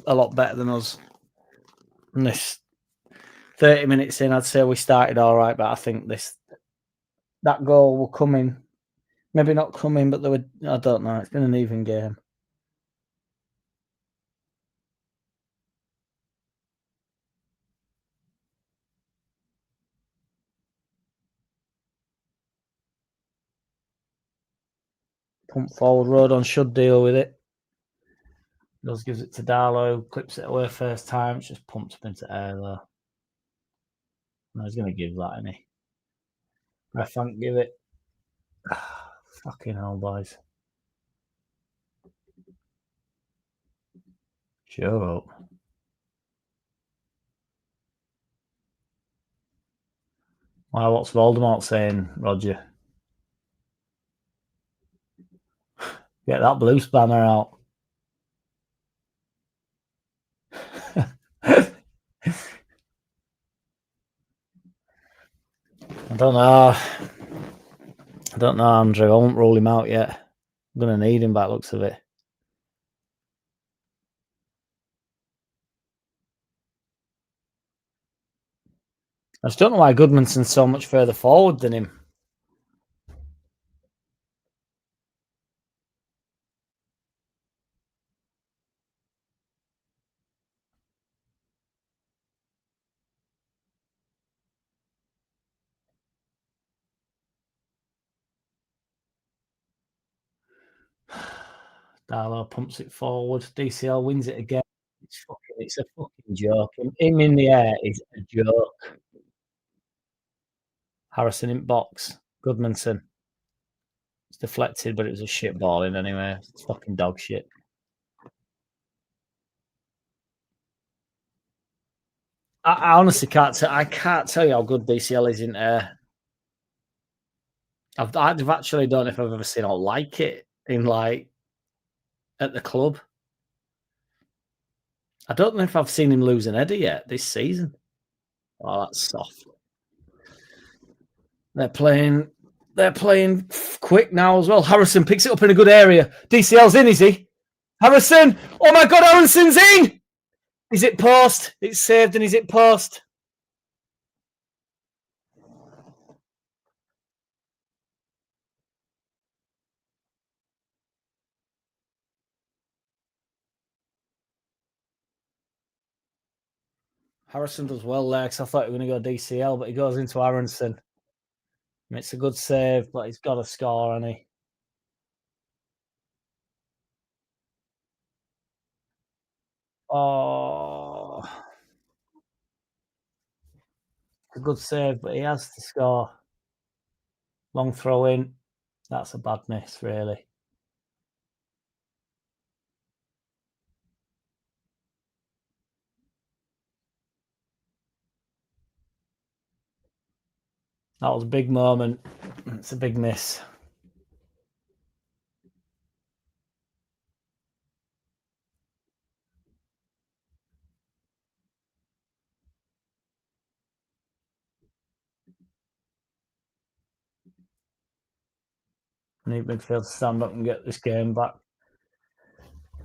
a lot better than us. And this 30 minutes in, I'd say we started all right, but I think that goal will come in. Maybe not come in, but I don't know. It's been an even game. Pump forward. Rodon should deal with it. Does gives it to Darlow, clips it away first time. It's just pumps up into air though. No, he's going to give that, isn't he? I can't give it. Fucking hell, boys. Sure up. Why, what's Voldemort saying, Roger? Get that blue spanner out. I don't know. I don't know, Andrew. I won't rule him out yet. I'm going to need him by the looks of it. I just don't know why Goodmanson's so much further forward than him. Darlow pumps it forward. DCL wins it again. It's a fucking joke. Him in the air is a joke. Harrison in box. Goodmanson. It's deflected, but it was a shit ball in anyway. It's fucking dog shit. I honestly can't tell. I can't tell you how good DCL is in air. I've actually don't know if I've ever seen or like it in like at the club. I don't know if I've seen him lose an header yet this season. Oh, that's soft. They're playing quick now as well. Harrison picks it up in a good area. DCL's in, is he? Harrison! Oh my God, Harrison's in! Is it post? It's saved, and is it post? Harrison does well there because I thought he was going to go DCL, but he goes into Aronson. It's a good save, but he's got to score, hasn't he? Oh, it's a good save, but he has to score. Long throw in. That's a bad miss, really. That was a big moment. It's a big miss. Need midfield to stand up and get this game back.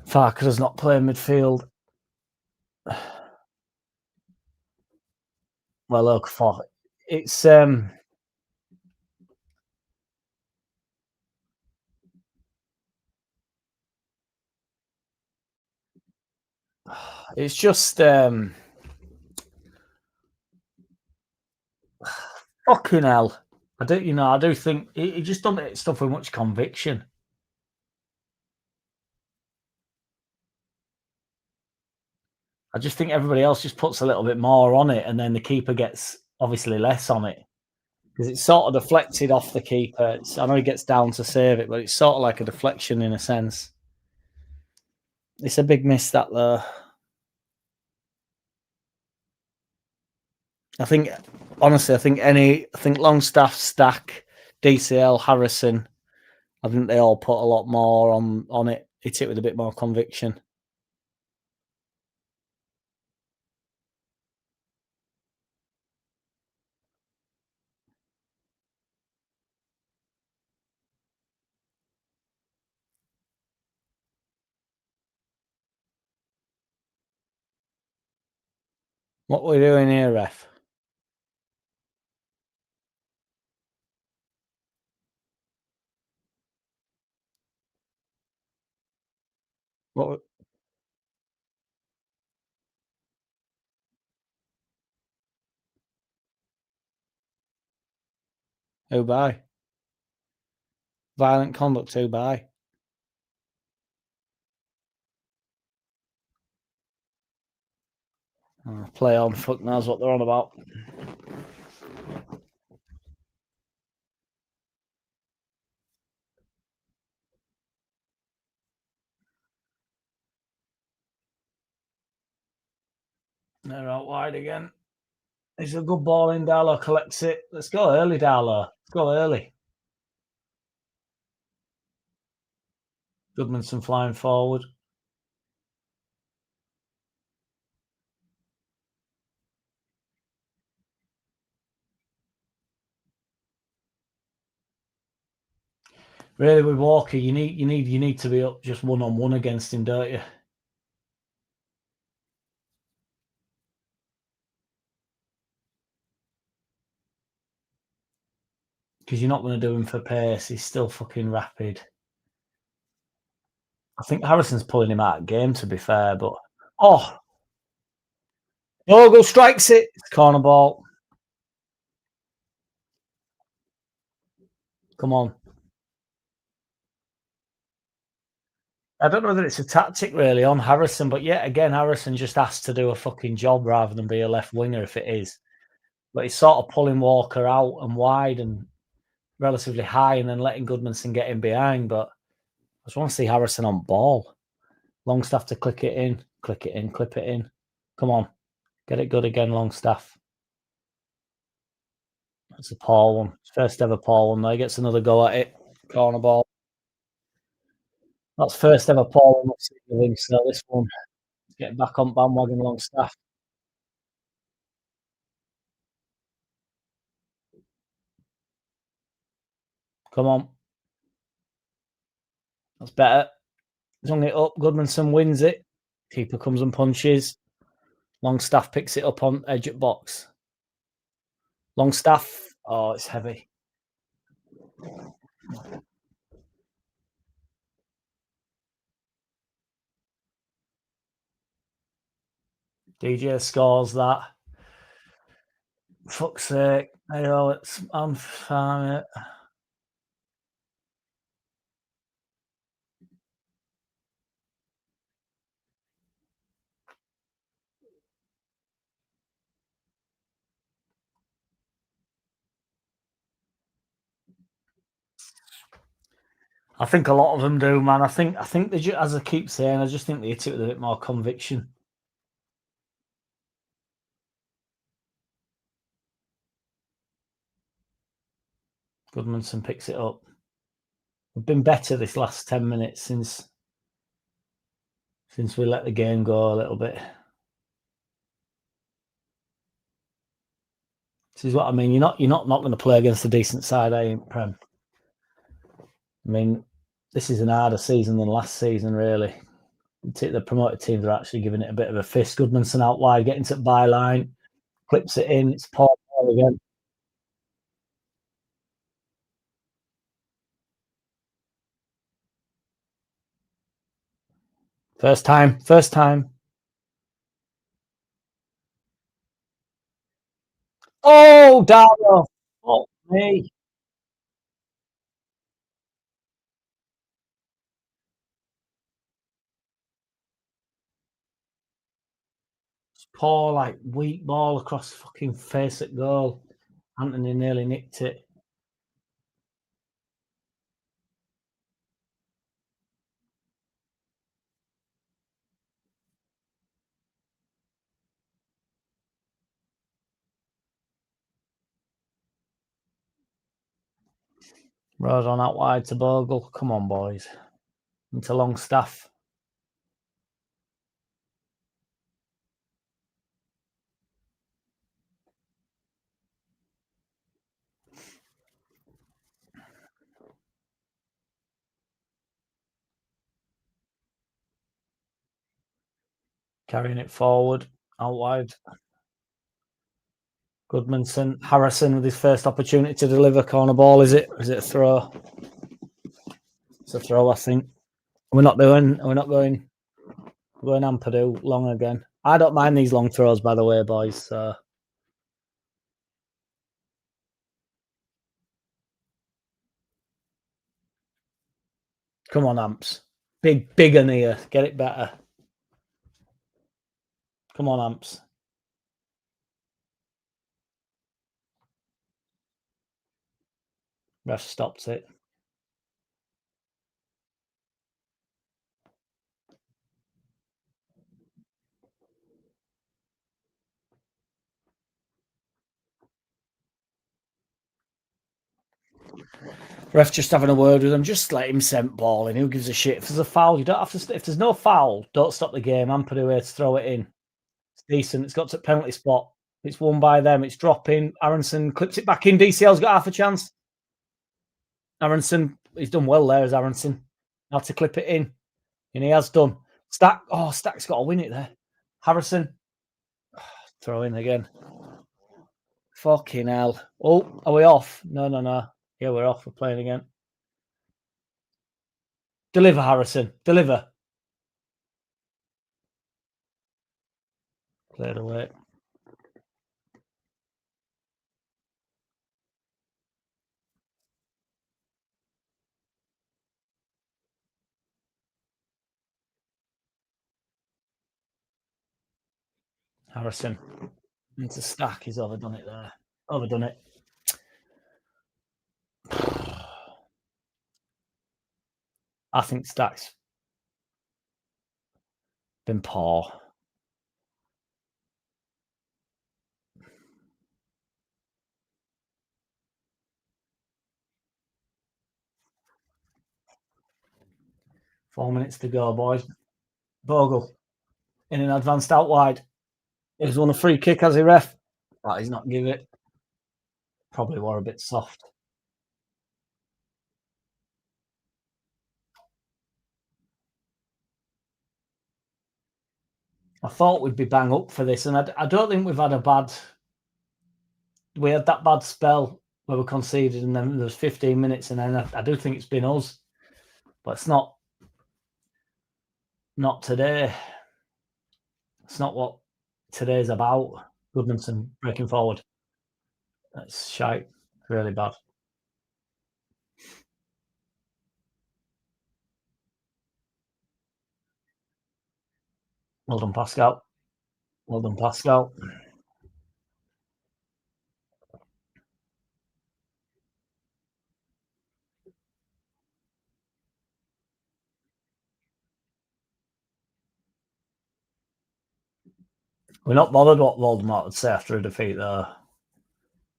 Farker does not play midfield. Well, look, for it's just fucking hell. I do think he just done it stuff with much conviction. I just think everybody else just puts a little bit more on it, and then the keeper gets obviously less on it because it's sort of deflected off the keeper. I know he gets down to save it, but it's sort of like a deflection in a sense. It's a big miss that though. I think honestly, I think Longstaff, Stack, DCL, Harrison. I think they all put a lot more on it. Hit it with a bit more conviction. What are we doing here, ref? What? Who by? Violent conduct. Who by? Play on. Fuck knows what they're on about. They're out wide again. It's a good ball in. Darlow collects it. Let's go early, Darlow. Let's go early. Goodmanson flying forward. Really, with Walker, you need to be up just 1-on-1 against him, don't you? Because you're not going to do him for pace. He's still fucking rapid. I think Harrison's pulling him out of game, to be fair, but Bogle strikes it. It's corner ball. Come on. I don't know whether it's a tactic really on Harrison, but yet again, Harrison just has to do a fucking job rather than be a left winger if it is. But he's sort of pulling Walker out and wide and relatively high and then letting Goodmanson get in behind. But I just want to see Harrison on ball. Longstaff to click it in, clip it in. Come on. Get it good again, Longstaff. That's a Paul one. First ever Paul one. There he gets another go at it. Corner ball. That's first ever Paul one. So this one. Get back on bandwagon, Longstaff. Come on. That's better. He's hung it up. Goodmanson wins it. Keeper comes and punches. Longstaff picks it up on edge at box. Longstaff. Oh, it's heavy. DJ scores that. Fuck's sake. I know I'm fine. I think a lot of them do, man. I think they just, as I keep saying, I just think they hit it with a bit more conviction. Goodmanson picks it up. We've been better this last 10 minutes since we let the game go a little bit. This is what I mean. You're not going to play against a decent side, Prem? I mean, this is an harder season than last season, really. The promoted teams are actually giving it a bit of a fist. Goodmanson out wide, getting to the byline, clips it in. It's Paul again. First time. Oh, Darlow. Oh, me. Poor, like, weak ball across fucking face at goal. Anthony nearly nicked it. Rose on out wide to Bogle. Come on, boys. Into Longstaff. Carrying it forward. Out wide. Goodmanson. Harrison with his first opportunity to deliver. Corner ball, is it? Is it a throw? It's a throw, I think. We're not going Ampadu long again. I don't mind these long throws, by the way, boys. So. Come on, Amps. Bigger near. Get it better. Come on, Amps. Ref stopped it. Ref just having a word with him. Just let him send ball in. Who gives a shit? If there's a foul, you don't have to. If there's no foul, don't stop the game. Amper away to throw it in. It's decent. It's got to penalty spot. It's won by them. It's dropping. Aronson clips it back in. DCL's got half a chance. Aronson, he's done well there as Aronson. Had to clip it in. And he has done. Stack's got to win it there. Harrison. Throw in again. Fucking hell. Oh, are we off? No. Yeah, we're off. We're playing again. Deliver, Harrison. Deliver. Played away. Harrison. Into Stack. He's overdone it there. Overdone it. I think Stack's been poor. Four minutes to go, boys. Bogle in an advanced out wide. He's won a free kick as a ref. But he's not give it. Probably were a bit soft. I thought we'd be bang up for this, and I don't think we've had a bad. We had that bad spell where we conceded, and then there was 15 minutes, and then I do think it's been us, but it's not today. It's not what today's about. Goodmanson breaking forward. That's shite. Really bad. Well done, Pascal. Well done, Pascal. We're not bothered what Voldemort would say after a defeat, though.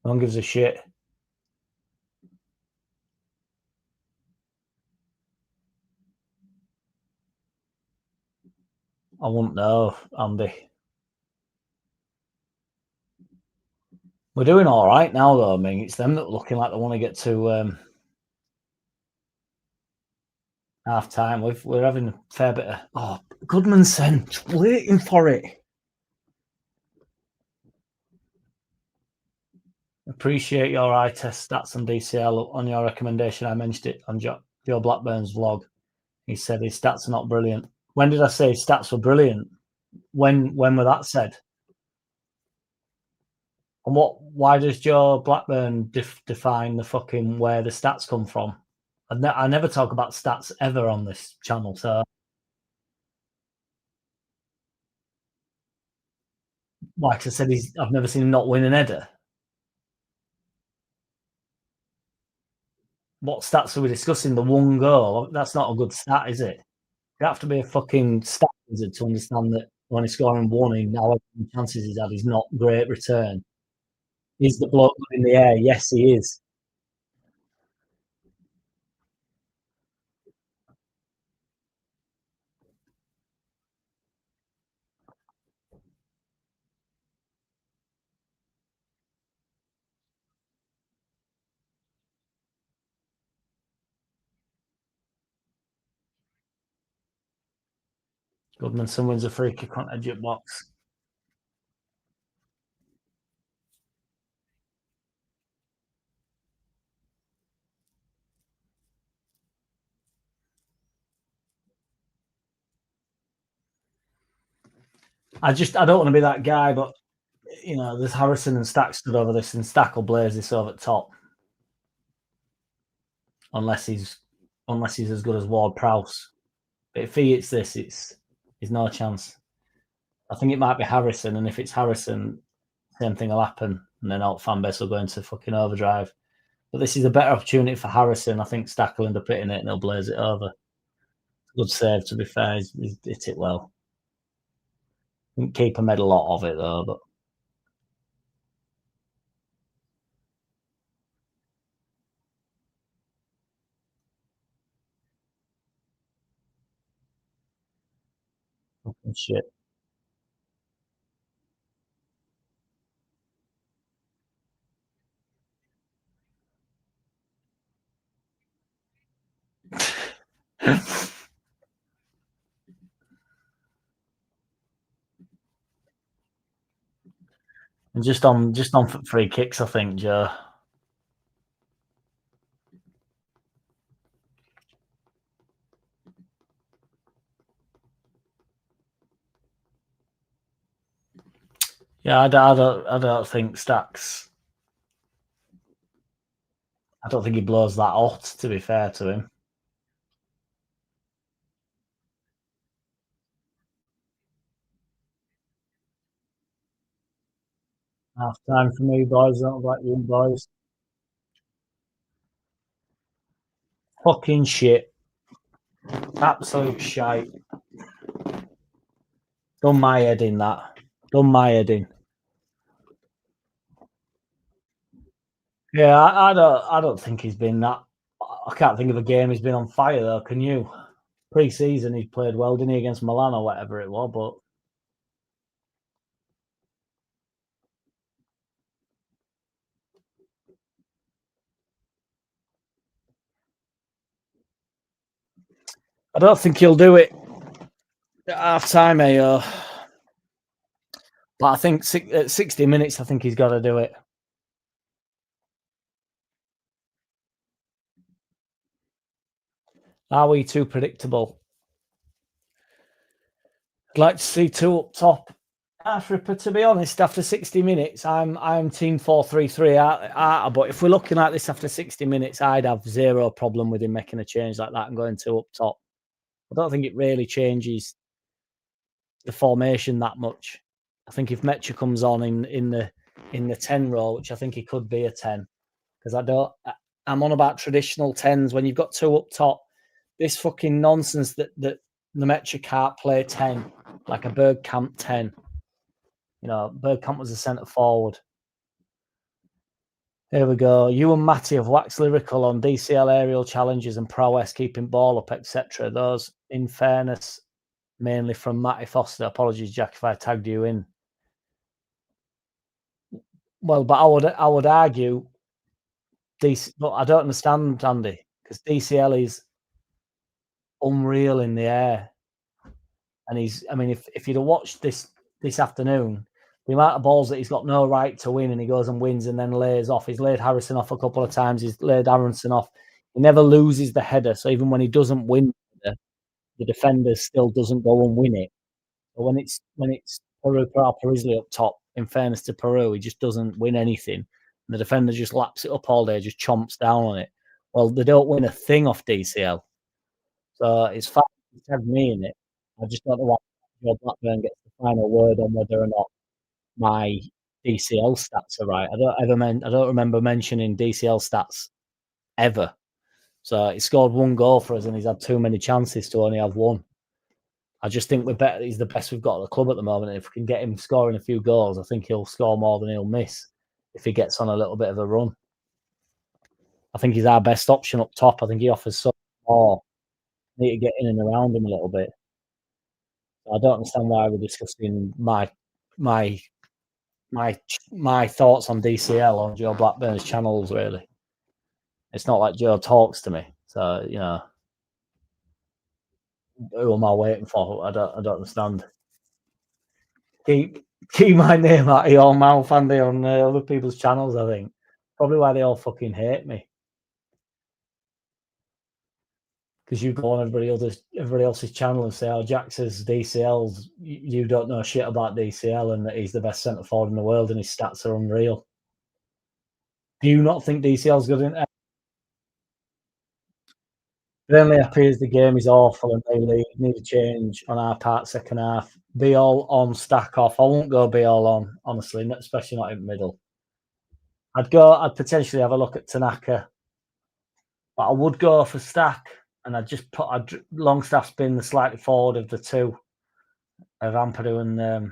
No one gives a shit. I wouldn't know, Andy. We're doing all right now, though. I mean, it's them that are looking like they want to get to half time. We're having a fair bit of. Oh, Goodmanson, waiting for it. Appreciate your eye test stats on DCL on your recommendation. I mentioned it on Joe Blackburn's vlog. He said his stats are not brilliant. When did I say his stats were brilliant? When were that said? And why does Joe Blackburn define the fucking where the stats come from? I never talk about stats ever on this channel. So, like I said, I've never seen him not win an header. What stats are we discussing? The one goal? That's not a good stat, is it? You have to be a fucking stat wizard to understand that when he's scoring one in however many chances he's had, he's not great return. Is the bloke in the air? Yes, he is. Goodmanson wins a free kick on edge of box. I don't want to be that guy, but you know, there's Harrison and Stack stood over this, and Stack will blaze this over the top. Unless he's as good as Ward Prowse. But if he hits this, there's no chance. I think it might be Harrison, and if it's Harrison, same thing will happen, and then all fan base will go into fucking overdrive. But this is a better opportunity for Harrison. I think Stack will end up hitting it and he'll blaze it over. Good save, to be fair. He's hit it well. Keeper made a lot of it, though. But fucking shit. And just on free kicks, I think, Joe. Yeah, I don't think Stacks. I don't think he blows that hot, to be fair to him. Half time for me, boys. I don't like you boys. Fucking shit. Absolute shite. Done my head in that. Done my head in. Yeah, I don't think he's been that. I can't think of a game he's been on fire though. Can you? Pre-season, he played well, didn't he, against Milan or whatever it was? But I don't think he'll do it at half time, but I think at 60 minutes, I think he's got to do it. Are we too predictable? I'd like to see two up top. Africa, to be honest, after 60 minutes, I'm team 4-3-3. But if we're looking at this after 60 minutes, I'd have zero problem with him making a change like that and going two up top. I don't think it really changes the formation that much. I think if Metcha comes on in the 10 role, which I think he could be a 10, because I'm on about traditional 10s when you've got two up top. This fucking nonsense that the Metcha can't play 10 like a Bergkamp 10. You know, Bergkamp was a centre forward. Here we go. You and Matty have waxed lyrical on DCL aerial challenges and prowess, keeping ball up, etc. Those, in fairness, mainly from Matty Foster. Apologies, Jack, if I tagged you in. Well, but I would argue, but I don't understand, Andy, because DCL is unreal in the air, and if you'd have watched this afternoon, the amount of balls that he's got no right to win, and he goes and wins and then lays off. He's laid Harrison off a couple of times. He's laid Harrison off. He never loses the header. So even when he doesn't win, the defender still doesn't go and win it. But when it's Peru Parisley up top, in fairness to Peru, he just doesn't win anything. And the defender just laps it up all day, just chomps down on it. Well, they don't win a thing off DCL. So it's fine to have me in it. I just don't know why Joe Blackburn gets the final word on whether or not my DCL stats are right. I don't remember mentioning DCL stats ever. So he scored one goal for us, and he's had too many chances to only have one. I just think we're better. He's the best we've got at the club at the moment. And if we can get him scoring a few goals, I think he'll score more than he'll miss if he gets on a little bit of a run. I think he's our best option up top. I think he offers so much more. Need to get in and around him a little bit. I don't understand why we're discussing my thoughts on DCL on Joe Blackburn's channels. Really, it's not like Joe talks to me. So you know, who am I waiting for? I don't understand. Keep my name out of your mouth, Andy, on other people's channels. I think probably why they all fucking hate me. Because you go on everybody else's channel and say, "Oh, Jack says DCL's. You don't know shit about DCL, and that he's the best centre forward in the world, and his stats are unreal." Do you not think DCL's good in? Burnley appears the game is awful, and they need a change on our part. Second half, be all on, stack off. I won't go be all on, honestly, especially not in the middle. I'd potentially have a look at Tanaka, but I would go for Stack, and I'd just put Longstaff's been the slightly forward of the two of Ampadu and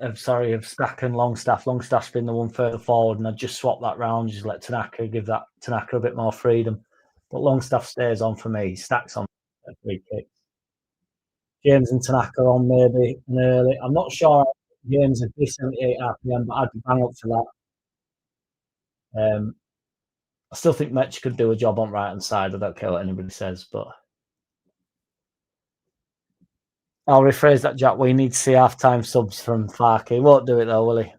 of Stack and Longstaff. Longstaff's been the one further forward, and I'd just swap that round, just let Tanaka give that Tanaka a bit more freedom. But Longstaff stays on for me. Stack's on free kicks. James and Tanaka on maybe an early. I'm not sure James is 78 RPM, but I'd be bang up for that. I still think Metch could do a job on right hand side. I don't care what anybody says, but I'll rephrase that, Jack. We need to see half-time subs from Farke. He won't do it though, will he?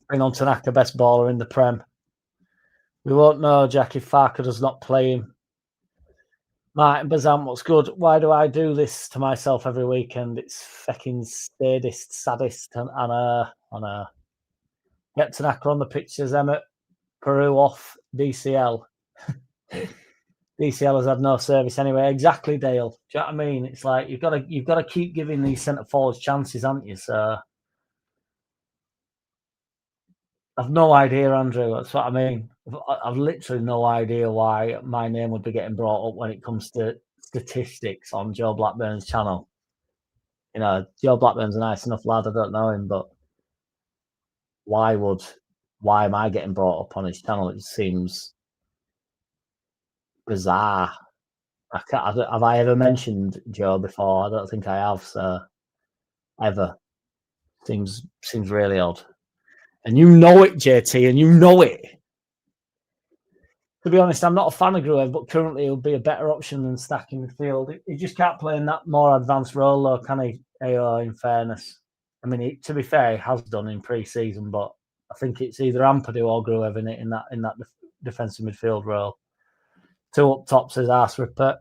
Bring on Tanaka, best baller in the Prem. We won't know, Jack, if Farke does not play him. Martin Bazan, what's good? Why do I do this to myself every weekend? It's fucking sadist, and I know. Get Tanaka on the pictures, Emmett. Peru off, DCL. DCL has had no service anyway. Exactly, Dale. Do you know what I mean? It's like you've got to keep giving these centre forwards chances, haven't you? So I've no idea, Andrew. That's what I mean. I've literally no idea why my name would be getting brought up when it comes to statistics on Joe Blackburn's channel. You know, Joe Blackburn's a nice enough lad. I don't know him, but why am I getting brought up on his channel? It seems bizarre. Have I ever mentioned Joe before? I don't think I have. So ever seems really odd. And you know it, JT, and you know it. To be honest, I'm not a fan of Gruev, but currently it would be a better option than Stack in midfield. He just can't play in that more advanced role, though, can he? AO, in fairness. I mean, to be fair, he has done in pre-season, but I think it's either Ampadu or Gruev in that defensive midfield role. Two up top, says Arse Ripper.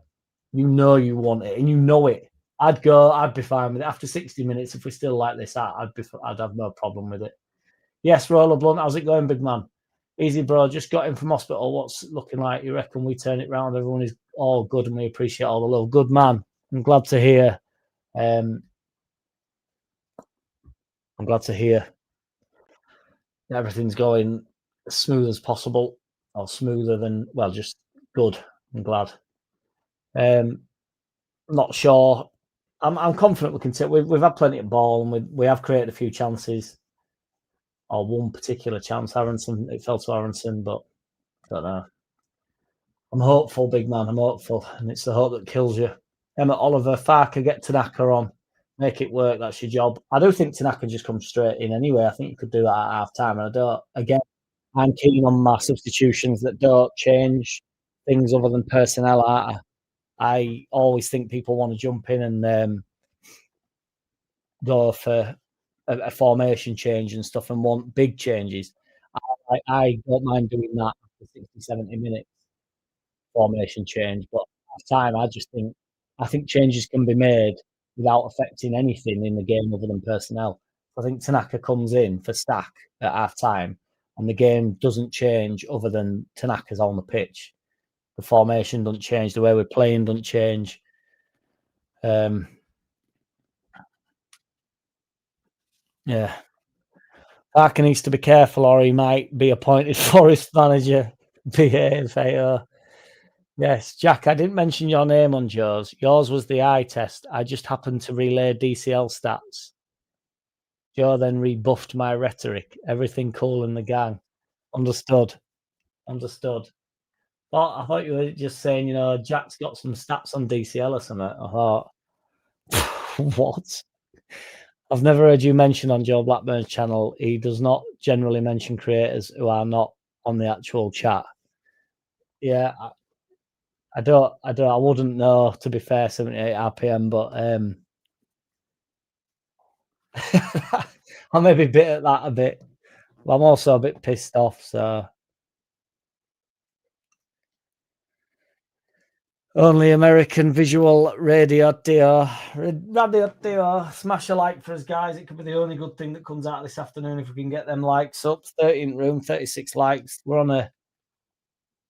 You know you want it, and you know it. I'd be fine with it. After 60 minutes, if we're still like this, I'd have no problem with it. Yes, Roller Blunt, how's it going, big man? Easy, bro. Just got in from hospital. What's it looking like? You reckon we turn it round? Everyone is all good, and we appreciate all the love. Good man. I'm glad to hear. I'm glad to hear everything's going as smooth as possible, or smoother than just good. I'm glad. Not sure. I'm confident we can take. We've had plenty of ball, and we have created a few chances. Or one particular chance, Aronson. It fell to Aronson, but I don't know. I'm hopeful, big man. I'm hopeful, and it's the hope that kills you. Emmett Oliver, Farke, get Tanaka on, make it work. That's your job. I do think Tanaka just comes straight in anyway. I think you could do that at half time, and I don't. Again, I'm keen on my substitutions that don't change things other than personnel. I always think people want to jump in and go for a formation change and stuff and want big changes. I don't mind doing that after 60, 70 minutes formation change, but at time I think changes can be made without affecting anything in the game other than personnel. I think Tanaka comes in for Stack at half time and the game doesn't change other than Tanaka's on the pitch. The formation doesn't change, the way we're playing doesn't change. Yeah. Parker needs to be careful or he might be appointed forest manager. BAFAO. Yes, Jack, I didn't mention your name on Joe's. Yours was the eye test. I just happened to relay DCL stats. Joe then rebuffed my rhetoric. Everything cool in the gang. Understood. Well, I thought you were just saying, Jack's got some stats on DCL or something. I thought, what? I've never heard you mention on Joe Blackburn's channel. He does not generally mention creators who are not on the actual chat. Yeah, I wouldn't know, to be fair, 78 RPM, but I may be bit at that a bit. But I'm also a bit pissed off, so. Only American visual radio. Smash a like for us, guys. It could be the only good thing that comes out this afternoon if we can get them likes up. 13th room, 36 likes. We're on a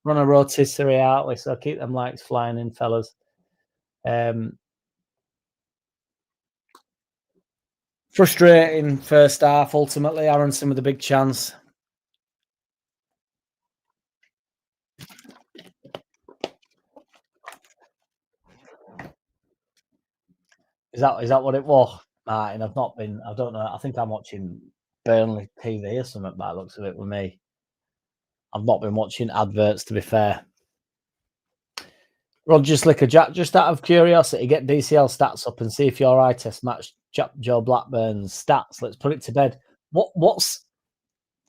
rotisserie, aren't we? So keep them likes flying in, fellas. Frustrating first half. Ultimately, Aronson with a big chance. Is that what it was, Martin? I've not been. I don't know. I think I'm watching Burnley TV or something by the looks of it with me. I've not been watching adverts, to be fair. Roger Slicker, Jack, just out of curiosity, get DCL stats up and see if your eye test matched Joe Blackburn's stats. Let's put it to bed. What's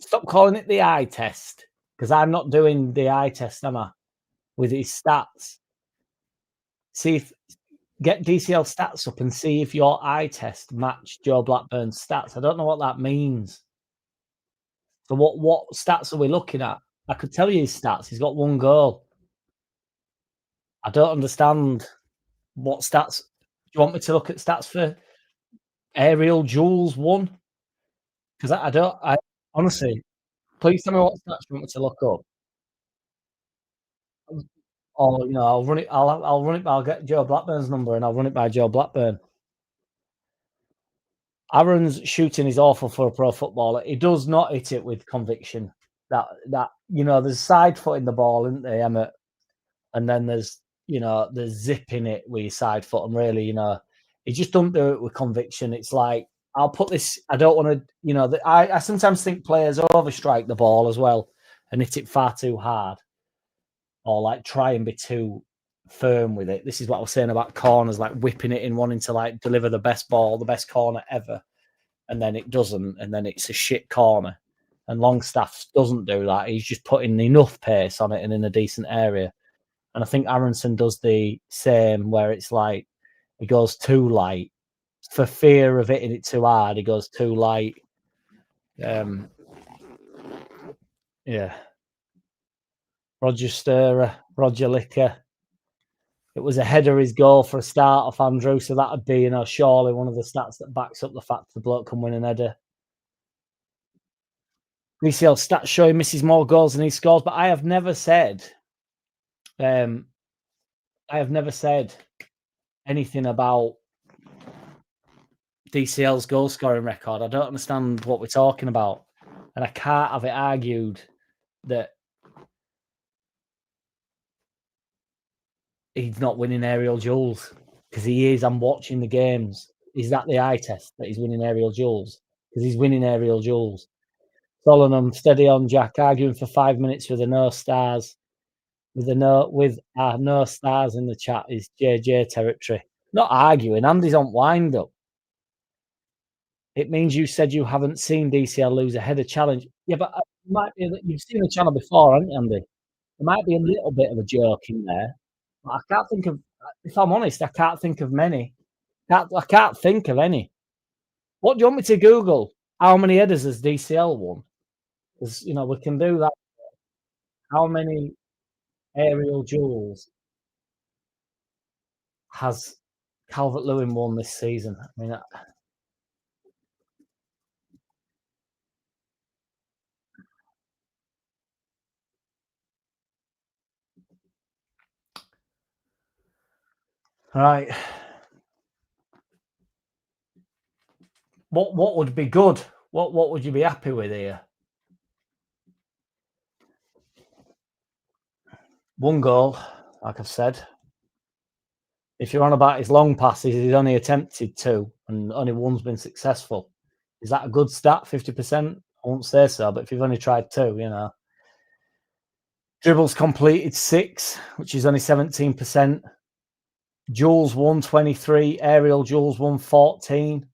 stop calling it the eye test, because I'm not doing the eye test, am I? With his stats. See if get DCL stats up and see if your eye test matched Joe Blackburn's stats. I don't know what that means. So what stats are we looking at? I could tell you his stats. He's got 1 goal. I don't understand what stats. Do you want me to look at stats for Aerial Jules 1? Because I don't. I honestly, please tell me what stats you want me to look up. Or I'll run it. I'll run it. I'll get Joe Blackburn's number and I'll run it by Joe Blackburn. Aaron's shooting is awful for a pro footballer. He does not hit it with conviction. That there's side footing the ball, isn't there, Emmett? And then there's zipping it with your side foot, and really, he just don't do it with conviction. It's like, I'll put this. I don't want to, I sometimes think players overstrike the ball as well and hit it far too hard, or like try and be too firm with it. This is what I was saying about corners, like whipping it in, wanting to like deliver the best ball, the best corner ever, and then it doesn't, and then it's a shit corner. And Longstaff doesn't do that. He's just putting enough pace on it and in a decent area. And I think Aronson does the same, where it's like he goes too light for fear of hitting it too hard. He goes too light. Yeah. Roger Stirrer, Roger Licker. It was ahead of his goal for a start off Andrew, so that would be, surely one of the stats that backs up the fact the bloke can win an header. DCL stats show he misses more goals than he scores, but I have never said anything about DCL's goal scoring record. I don't understand what we're talking about, and I can't have it argued that he's not winning aerial duels, because he is. I'm watching the games. Is that the eye test that he's winning aerial duels? Because he's winning aerial duels. Solanum, steady on, Jack, arguing for 5 minutes with the no stars. With no stars in the chat is JJ territory. Not arguing. Andy's on wind up. It means you said you haven't seen DCL lose a header challenge. Yeah, but it might be that you've seen the channel before, haven't you, Andy? There might be a little bit of a joke in there. But I can't think of, if I'm honest, I can't think of many. I can't think of any. What do you want me to Google? How many headers has DCL won? Because, we can do that. How many aerial duels has Calvert-Lewin won this season? I mean, all right. What would be good? What would you be happy with here? 1 goal, like I've said. If you're on about his long passes, he's only attempted 2, and only 1's been successful. Is that a good stat? 50%? I won't say so, but if you've only tried 2, Dribbles completed 6, which is only 17%. Duels 123, aerial duels 114.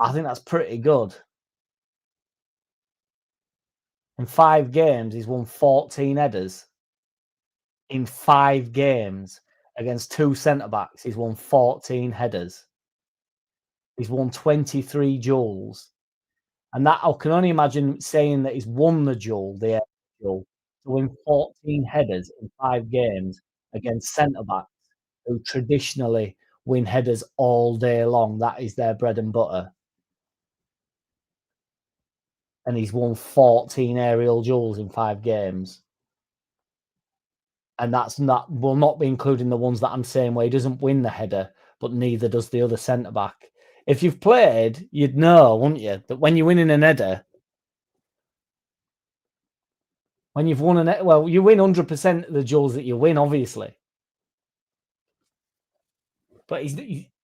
I think that's pretty good. In 5 games, he's won 14 headers. In 5 games against 2 centre-backs, he's won 14 headers. He's won 23 duels. And that, I can only imagine saying that he's won the duel, the air duel, to win 14 headers in 5 games against centre-backs who traditionally win headers all day long. That is their bread and butter. And he's won 14 aerial duels in 5 games. And will not be including the ones that I'm saying where he doesn't win the header, but neither does the other centre-back. If you've played, you'd know, wouldn't you, that when you're winning an header, when you've won well, you win 100% of the duels that you win, obviously. But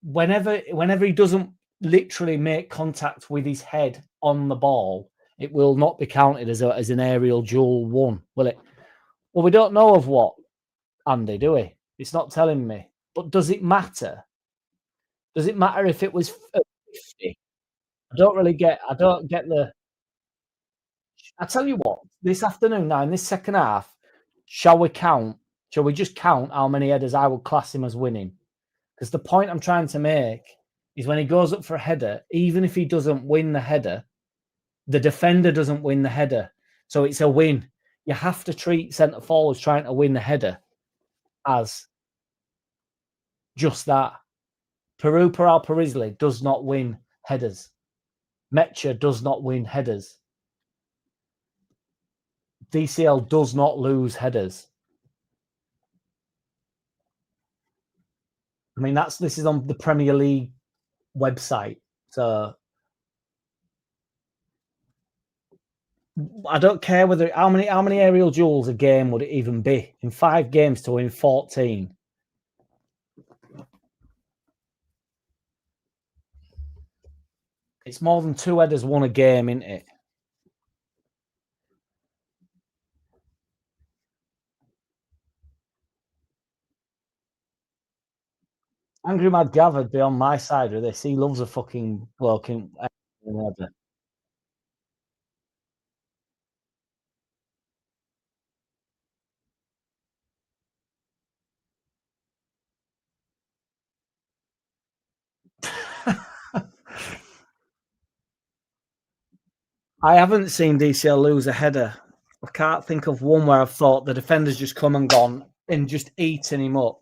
whenever he doesn't literally make contact with his head on the ball, it will not be counted as an aerial duel won, will it? Well, we don't know of what, Andy, do we? It's not telling me. But does it matter? Does it matter if it was 50? I don't get the. I tell you what, this afternoon now in this second half, shall we count? Shall we just count how many headers I would class him as winning? Because the point I'm trying to make is when he goes up for a header, even if he doesn't win the header, the defender doesn't win the header. So it's a win. You have to treat centre forwards trying to win the header as just that. Peru Peral Parisli does not win headers. Mecha does not win headers. DCL does not lose headers. I mean, this is on the Premier League website. So I don't care whether how many aerial duels a game would it even be in 5 games to win 14. It's more than 2 headers won a game, isn't it? Angry Mad Gav would be on my side of this. He loves a fucking bloke in header. I haven't seen DCL lose a header. I can't think of one where I've thought the defender's just come and gone and just eaten him up.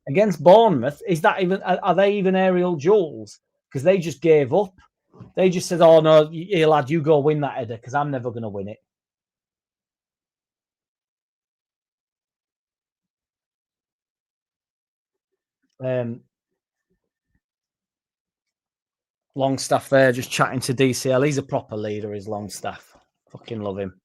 Against Bournemouth, is that even? Are they even aerial duels? Because they just gave up. They just said, "Oh no, here lad, you go win that header because I'm never going to win it." Longstaff there just chatting to DCL. He's a proper leader, is Longstaff. Fucking love him.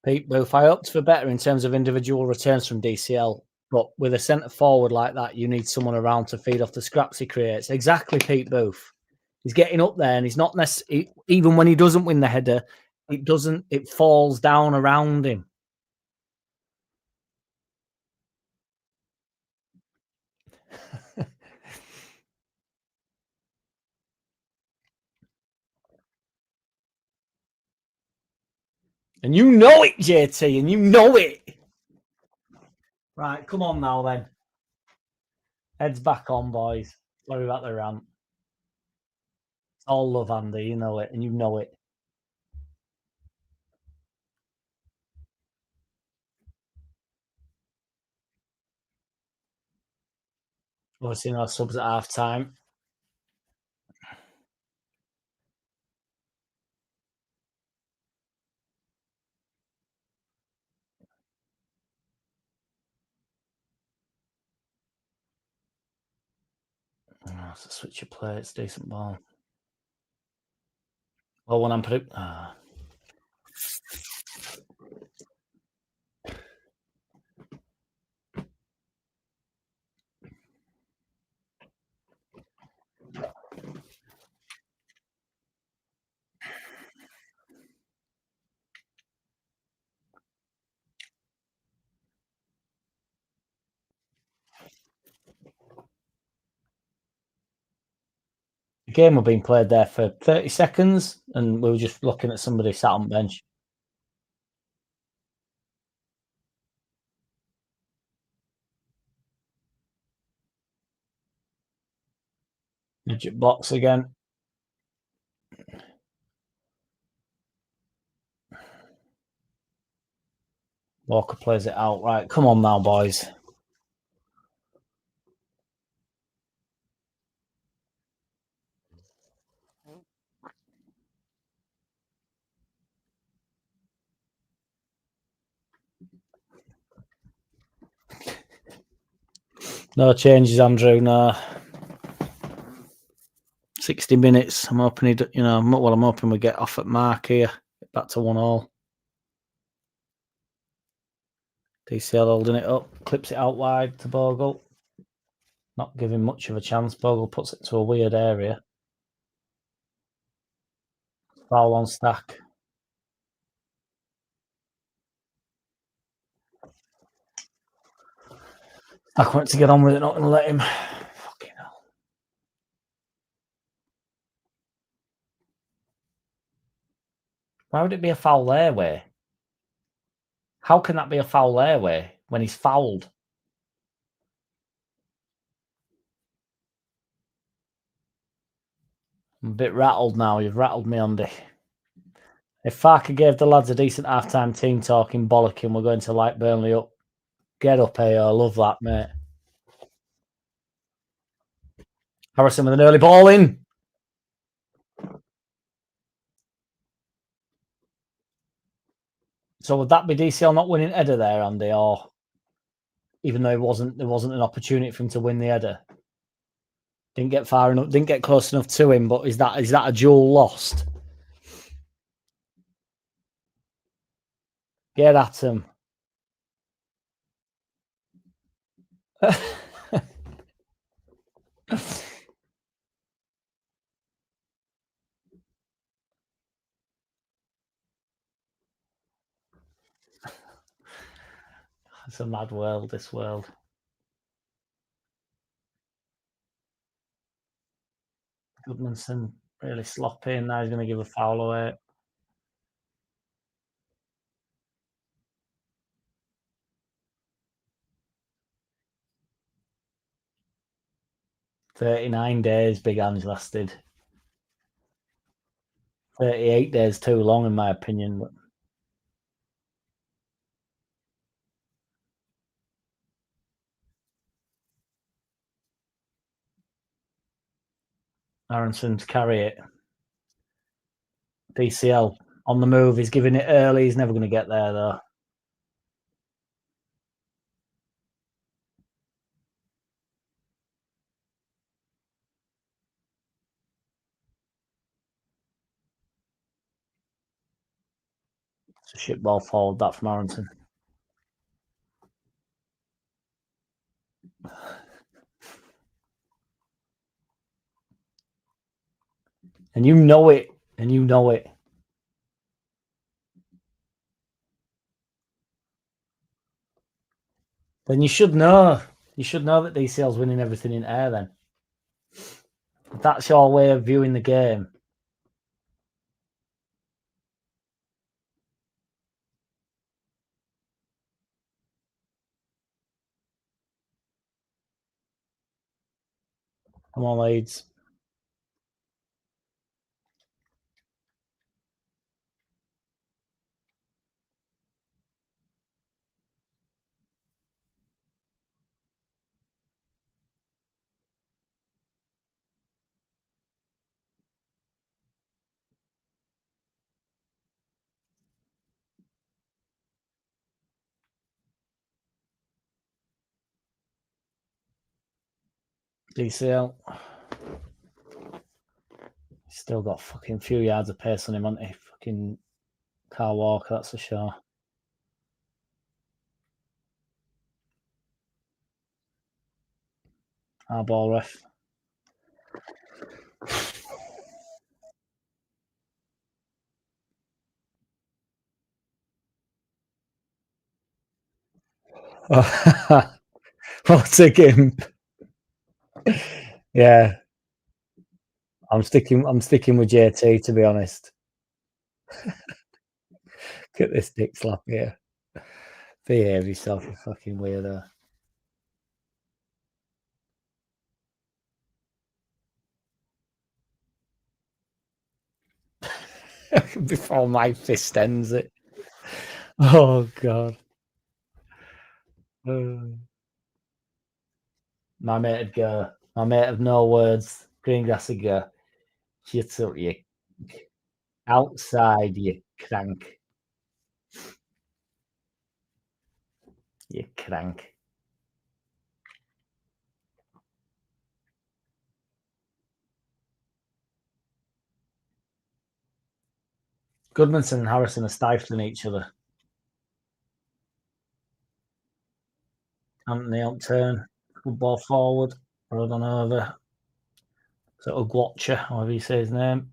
Pete Booth, I hoped for better in terms of individual returns from DCL, but with a centre forward like that, you need someone around to feed off the scraps he creates. Exactly, Pete Booth. He's getting up there, and he's not necessarily, even when he doesn't win the header, it falls down around him. And you know it, JT, and you know it. Right, come on now then. Heads back on, boys. Sorry about the rant. It's all love, Andy. You know it, and you know it. Obviously, no subs at half time. Oh, it's a switch of play. It's decent ball. Well, when I'm putting. The game was being played there for 30 seconds, and we were just looking at somebody sat on the bench. Midget box again. Walker plays it out. Right, come on now, boys. No changes, Andrew. No. 60 minutes. I'm hoping I'm hoping we get off at mark here. Get back to 1-1. DCL holding it up, clips it out wide to Bogle. Not giving much of a chance. Bogle puts it to a weird area. Foul on Stack. Stack went to get on with it, not going to let him. Fucking hell. Why would it be a foul their way? How can that be a foul their way when he's fouled? I'm a bit rattled now. You've rattled me, Andy. If Farker gave the lads a decent half-time team talking bollocking, we're going to light Burnley up. Get up, AO. Love that, mate. Harrison with an early ball in. So would that be DCL not winning header there, Andy, or even though there wasn't an opportunity for him to win the header? Didn't get far enough, didn't get close enough to him, but is that a duel lost? Get at him. It's a mad world, this world. Goodmanson really sloppy, and now he's going to give a foul away. "39 days Big Ange lasted. 38 days too long, in my opinion. But Aronson to carry it. DCL on the move. He's giving it early. He's never going to get there, though. It's a shit ball forward, that from Aronson. And you know it. And you know it. Then you should know. You should know that DCL's winning everything in air then. If that's your way of viewing the game. Come on, Leeds. DCL. He's still got fucking few yards of pace on him, hasn't he? Fucking Carl Walker, that's for sure. Our ball ref. What a gimp. Yeah. I'm sticking with JT, to be honest. Get this dick slap here. Behave yourself, you fucking weirdo. Before my fist ends it. Oh, God. My mate'd go. My mate of no words. Greengrass would go. Shut up, you. Outside, you crank. You crank. Goodmanson and Harrison are stifling each other. Anthony on turn. Good ball forward. Rod on over. So Ugwatcher, however you say his name.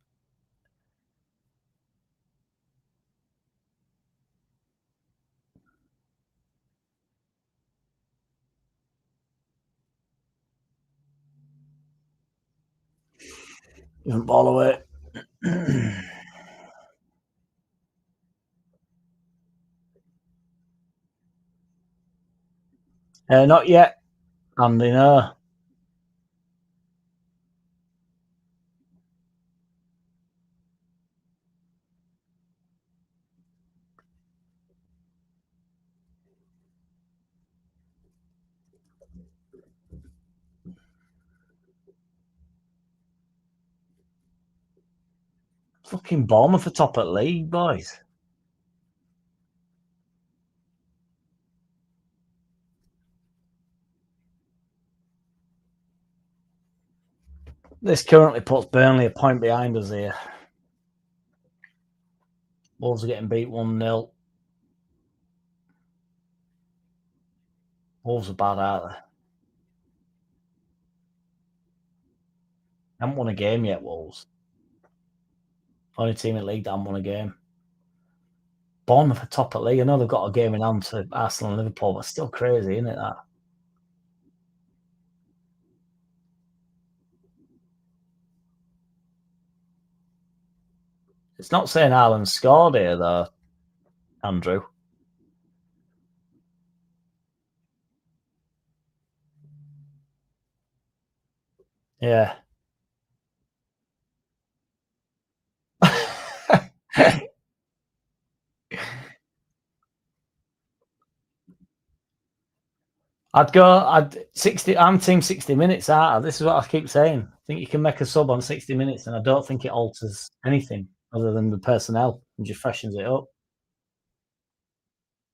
Even ball away. Not yet. Andy, no. Fucking Bournemouth for top at league, boys. This currently puts Burnley a point behind us here. Wolves are getting beat 1-0. Wolves are bad, aren't they? Haven't won a game yet, Wolves. Only team in league that haven't won a game. Bournemouth are top at league. I know they've got a game in hand to Arsenal and Liverpool, but still crazy, isn't it, that? It's not saying Ireland scored here, though, Andrew. Yeah. I'd 60. I'm team 60 minutes out. This is what I keep saying. I think you can make a sub on 60 minutes, and I don't think it alters anything other than the personnel and just freshens it up.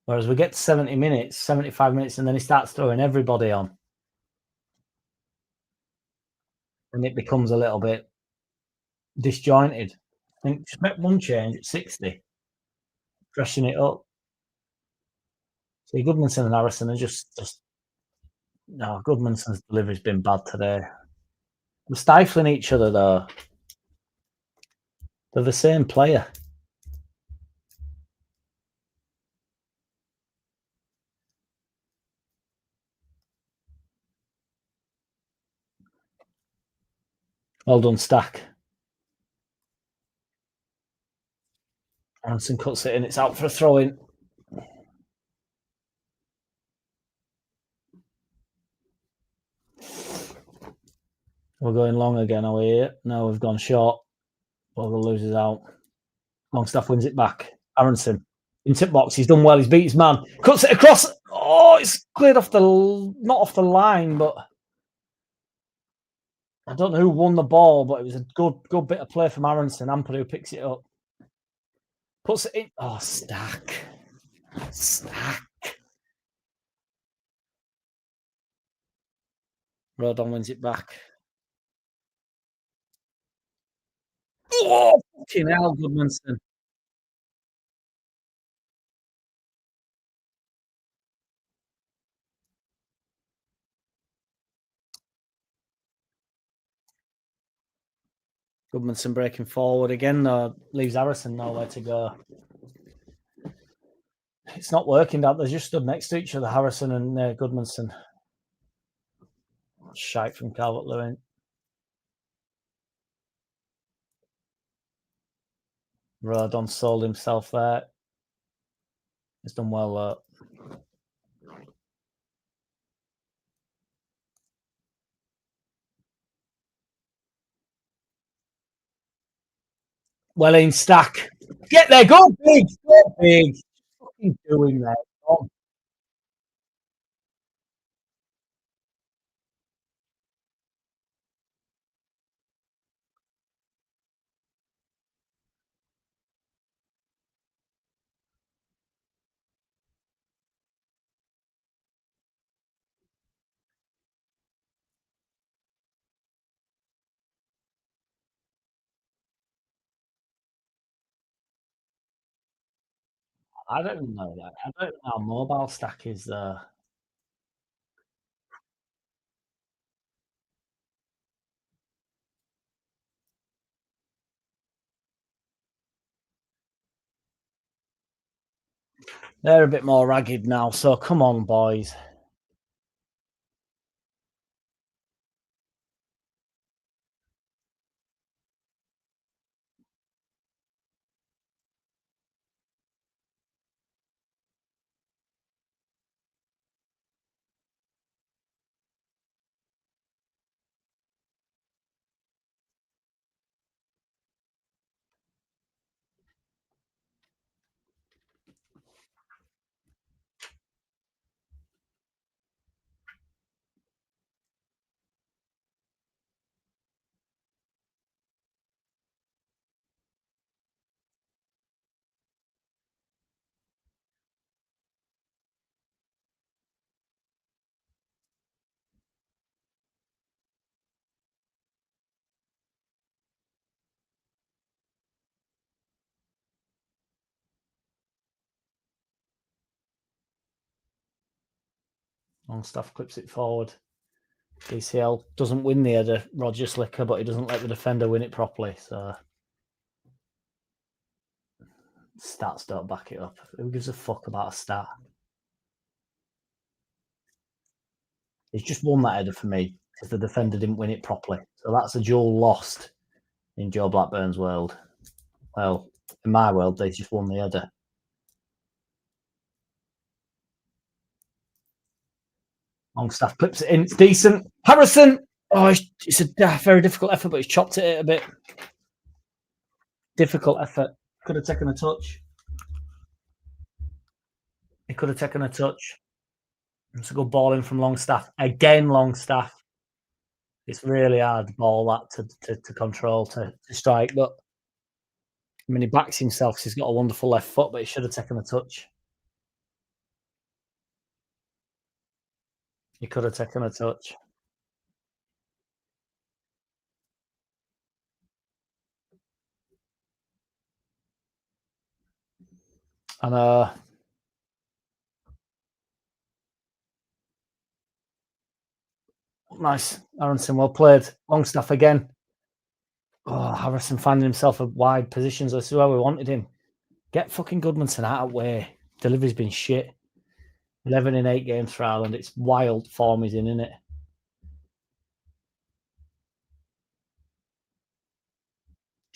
Whereas we get to 70 minutes, 75 minutes, and then he starts throwing everybody on. And it becomes a little bit disjointed. I think just make one change at 60, freshen it up. See, Goodmanson and Harrison are just no, Goodmanson's delivery's been bad today. They're stifling each other, though. They're the same player. Well done, Stack. Aronson cuts it in. It's out for a throw in. We're going long again, are we here? No, we've gone short. Bogle loses out. Longstaff wins it back. Aronson in tip box. He's done well. He's beat his man. Cuts it across. Oh, it's cleared off the, not off the line, but I don't know who won the ball, but it was a good bit of play from Aronson. Ampadu picks it up. Puts it in. Oh, Stack. Rodon wins it back. Oh, fucking hell, Goodmanson. Goodmanson breaking forward again, though, leaves Harrison nowhere to go. It's not working, that. They just stood next to each other, Harrison and Goodmanson. Shite from Calvert-Lewin. Rodon sold himself there. He's done well, though. Well in, Stack. Get there, go big, go big. What are you doing there? Oh. I don't even know that. I don't know how mobile stack is there. They're a bit more ragged now, so come on, boys. Longstaff clips it forward. DCL doesn't win the header, Roger Slicker, but he doesn't let the defender win it properly. So stats don't back it up. Who gives a fuck about a stat? He's just won that header for me because the defender didn't win it properly. So that's a duel lost in Joe Blackburn's world. Well, in my world, they just won the header. Longstaff clips it in. It's decent. Harrison. Oh, it's a very difficult effort, but he's chopped it a bit. Difficult effort. Could have taken a touch. He could have taken a touch. It's a good ball in from Longstaff. Again, Longstaff. It's really hard ball that to control, to strike. But I mean, he backs himself because he's got a wonderful left foot, but he should have taken a touch. He could have taken a touch. And nice. Aronson, well played. Longstaff again. Oh, Harrison finding himself at wide positions. This is where we wanted him. Get fucking Goodmanson out of the way. Delivery's been shit. 11 in 8 games for Ireland. It's wild form he's in, isn't it?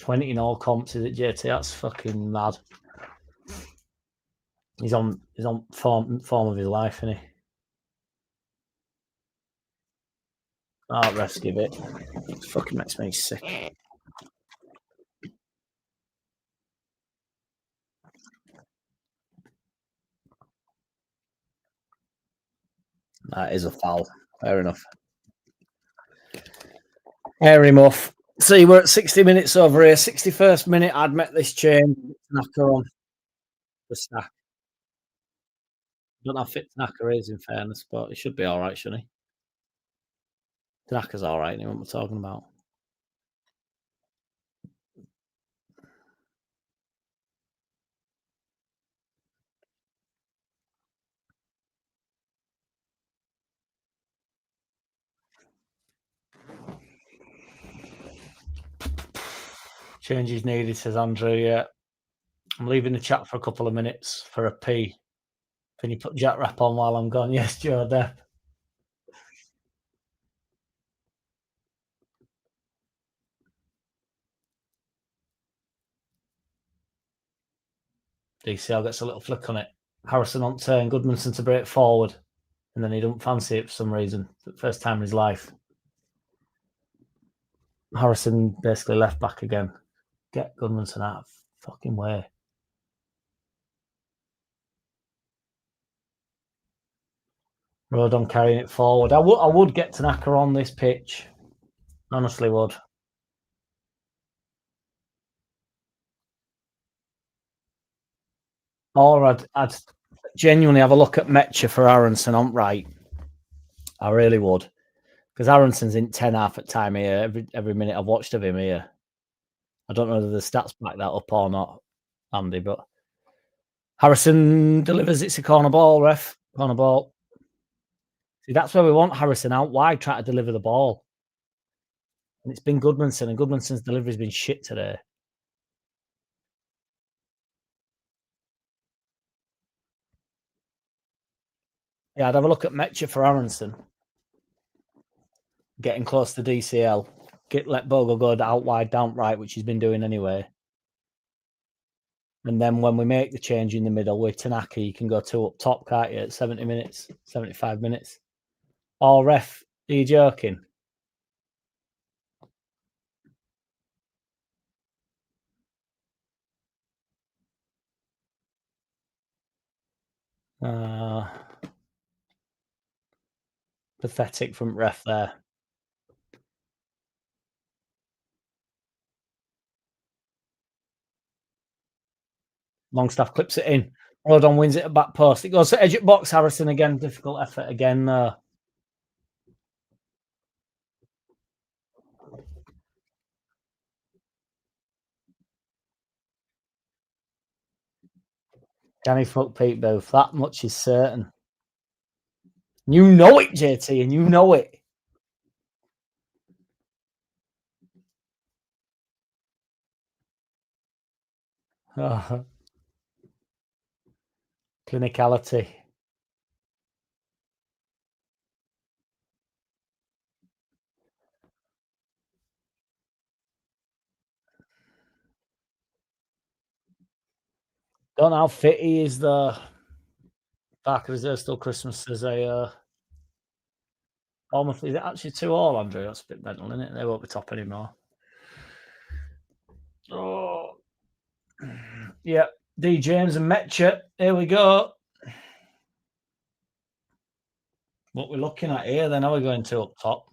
20 in all comps, is it, JT? That's fucking mad. He's on form of his life, isn't he? Oh, refs give it. It fucking makes me sick. That is a foul. Fair enough. Air him off. See, we're at 60 minutes over here. 61st minute, I'd met this chain. TANAKA on the stack. Don't know how fit TANAKA is, in fairness, but he should be all right, shouldn't he? TANAKA's all right, you know what we're talking about. Changes needed, says Andrew. Yeah. I'm leaving the chat for a couple of minutes for a pee. Can you put Jack Rap on while I'm gone? Yes, Joe Depp. DCL gets a little flick on it. Harrison on turn, Goodmanson to break forward. And then he don't fancy it for some reason. For the first time in his life. Harrison basically left back again. Get Goodmanson out of fucking way. Rodon carrying it forward. I would get TANAKA on this pitch. Honestly would. Or I'd genuinely have a look at Metcha for Aronson on right. I really would. Because Aronson's in 10.5 at time here. Every minute I've watched of him here. I don't know whether the stats back that up or not, Andy, but Harrison delivers. It's a corner ball, ref. Corner ball. See, that's where we want Harrison out wide, trying to deliver the ball. And it's been Goodmanson, and Goodmanson's delivery's been shit today. Yeah, I'd have a look at Metcher for Aronson. Getting close to DCL. Let Bogle go out wide, down right, which he's been doing anyway. And then when we make the change in the middle with Tanaka, you can go 2 up top, can't you, at 70 minutes, 75 minutes. Oh, ref, are you joking? Pathetic from ref there. Longstaff clips it in. Rodon wins it at back post. It goes to edge at box. Harrison again. Difficult effort again. Can he fuck Pete Booth? That much is certain. You know it, JT, and you know it. Oh. Clinicality. Don't know how fit he is, though. Back of reserve still Christmas as a Bournemouth. Is it actually 2-2, Andrew? That's a bit mental, isn't it? They won't be top anymore. Oh. Yeah. D. James and Metcher. Here we go. What we're looking at here, then, are we going 2 up top?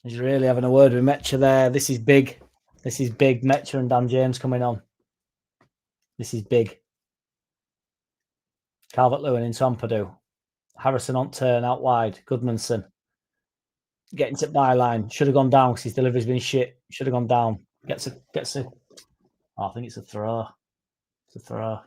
He's really having a word with Metcher there. This is big. This is big. Metcher and Dan James coming on. This is big. Calvert-Lewin into Ampadu. Harrison on turn out wide. Goodmanson getting to byline. Should have gone down because his delivery's been shit. Should have gone down. Gets a. Oh, I think it's a throw. It's a throw.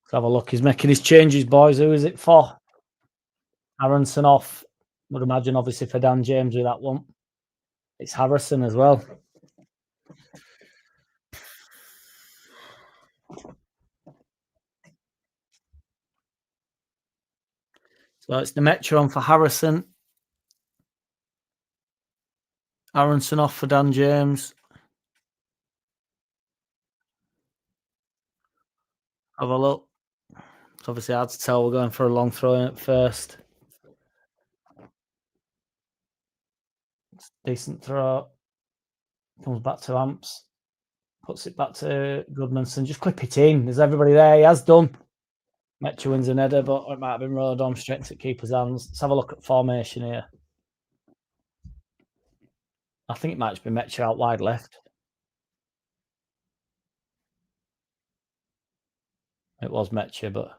Let's have a look. He's making his changes, boys. Who is it for? Aronson off. Would imagine, obviously, for Dan James with that one. It's Harrison as well. So it's the Metro on for Harrison. Aronson off for Dan James. Have a look. It's obviously hard to tell. We're going for a long throw in at first. Decent throw. Comes back to Amps. Puts it back to Goodmanson. Just clip it in. There's everybody there. He has done. Metcher wins an header, but it might have been Rodon straight to keeper's hands. Let's have a look at formation here. I think it might just be Metcher out wide left. It was Metcher, but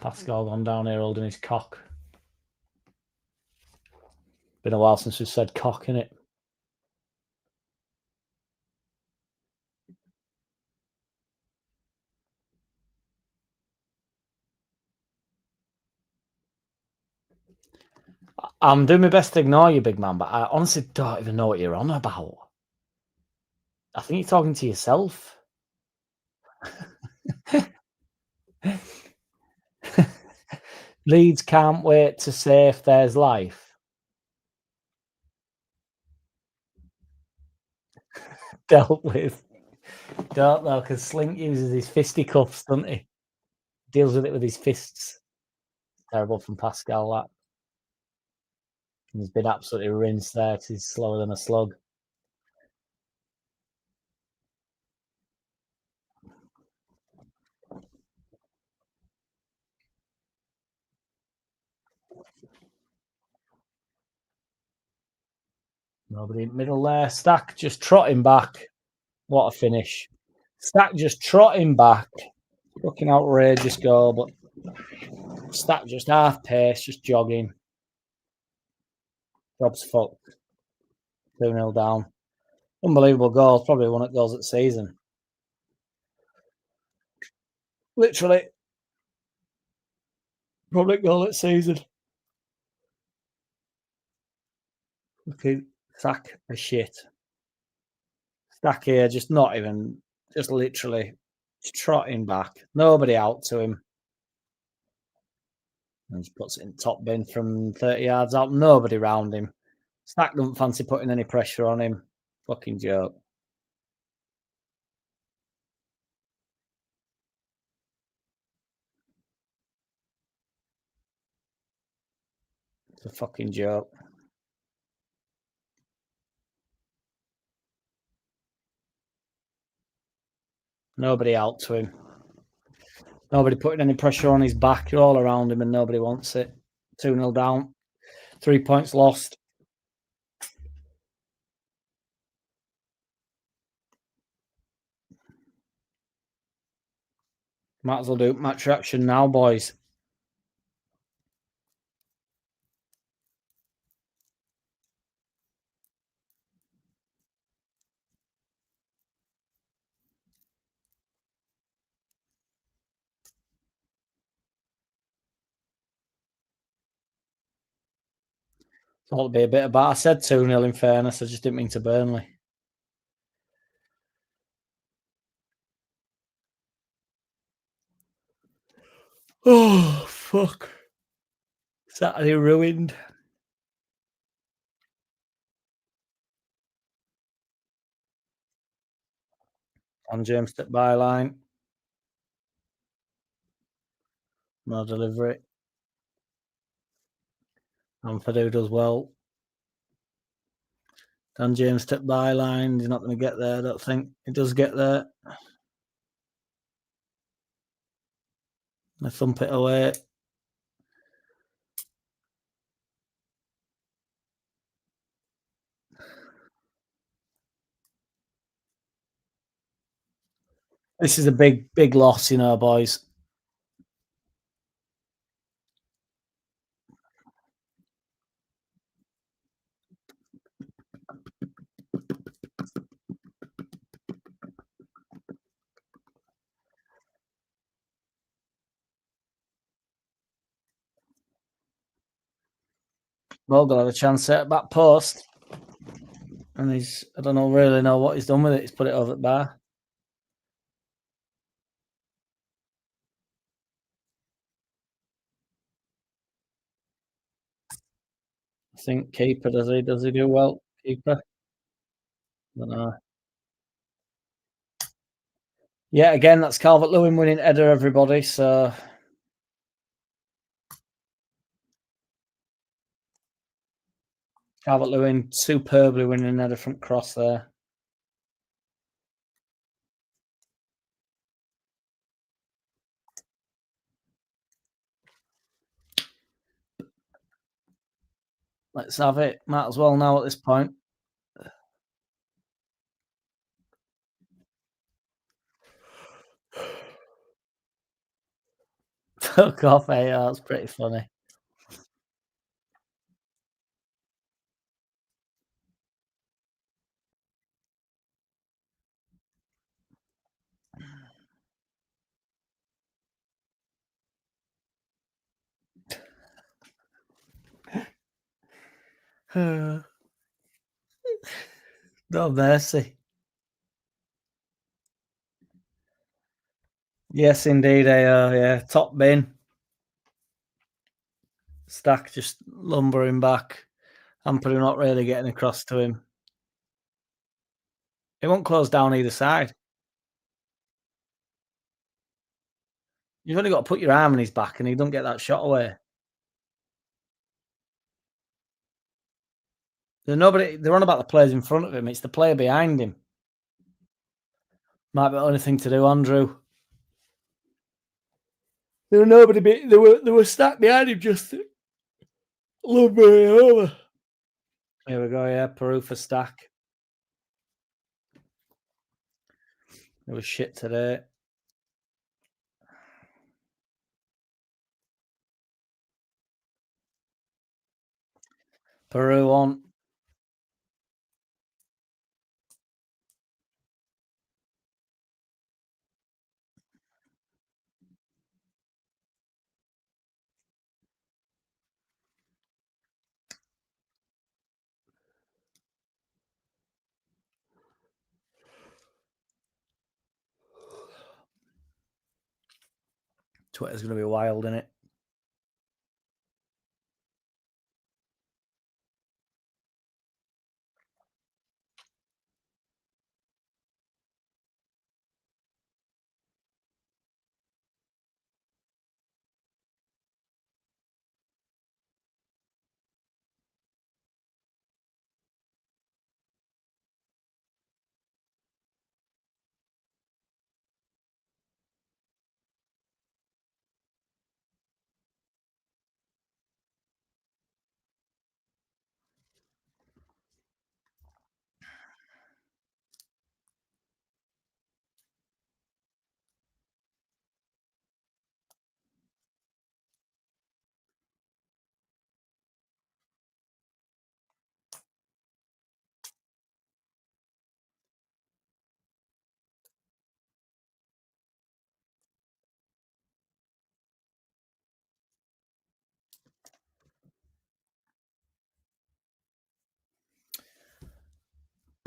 Pascal gone down here holding his cock. Been a while since we've said cock, innit? I'm doing my best to ignore you, big man, but I honestly don't even know what you're on about. I think you're talking to yourself. Leeds can't wait to save theirs life. Dealt with. Don't know, because Slink uses his fisticuffs, doesn't he? Deals with it with his fists. Terrible from Pascal, that. He's been absolutely rinsed there because he's slower than a slug. Nobody in middle there. Stack just trotting back. What a finish. Stack just trotting back. Fucking outrageous goal, but Stack just half pace, just jogging. Job's fucked. 2-0 down. Unbelievable goals. Probably one of the goals at season. Literally. Probably goal at season. Fucking sack of shit. Stack here, just not even, just literally trotting back. Nobody out to him. And just puts it in top bin from 30 yards out. Nobody round him. Stack doesn't fancy putting any pressure on him. Fucking joke. It's a fucking joke. Nobody out to him. Nobody putting any pressure on his back. You're all around him and nobody wants it. 2-0 down. 3 points lost. Might as well do match reaction now, boys. Thought it'd be a bit about. I said 2-0 in fairness. I just didn't mean to Burnley. Oh, fuck. Saturday ruined. On James step byline. No delivery. And Fadu does well. Dan James step byline. He's not going to get there, I don't think. He does get there. I thump it away. This is a big, big loss, you know, boys. Vogel had a chance at back post. And he's, I don't really know what he's done with it. He's put it over the bar. I think keeper, does he do well? Keeper? I don't know. Yeah, again, that's Calvert-Lewin winning header, everybody. So Calvert-Lewin superbly winning header from cross there. Let's have it. Might as well now at this point. Fuck off, eh? Oh, that's pretty funny. No mercy. Yes, indeed, they are. Yeah, top bin. Stack just lumbering back. Ampadu not really getting across to him. He won't close down either side. You've only got to put your arm on his back and he don't get that shot away. There's nobody. They're on about the players in front of him. It's the player behind him. Might be the only thing to do, Andrew. There were nobody. There were stacked behind him, just lumbering over. Here we go. Yeah, Peru for stack. It was shit today. Peru on. Twitter's going to be wild, isn't it?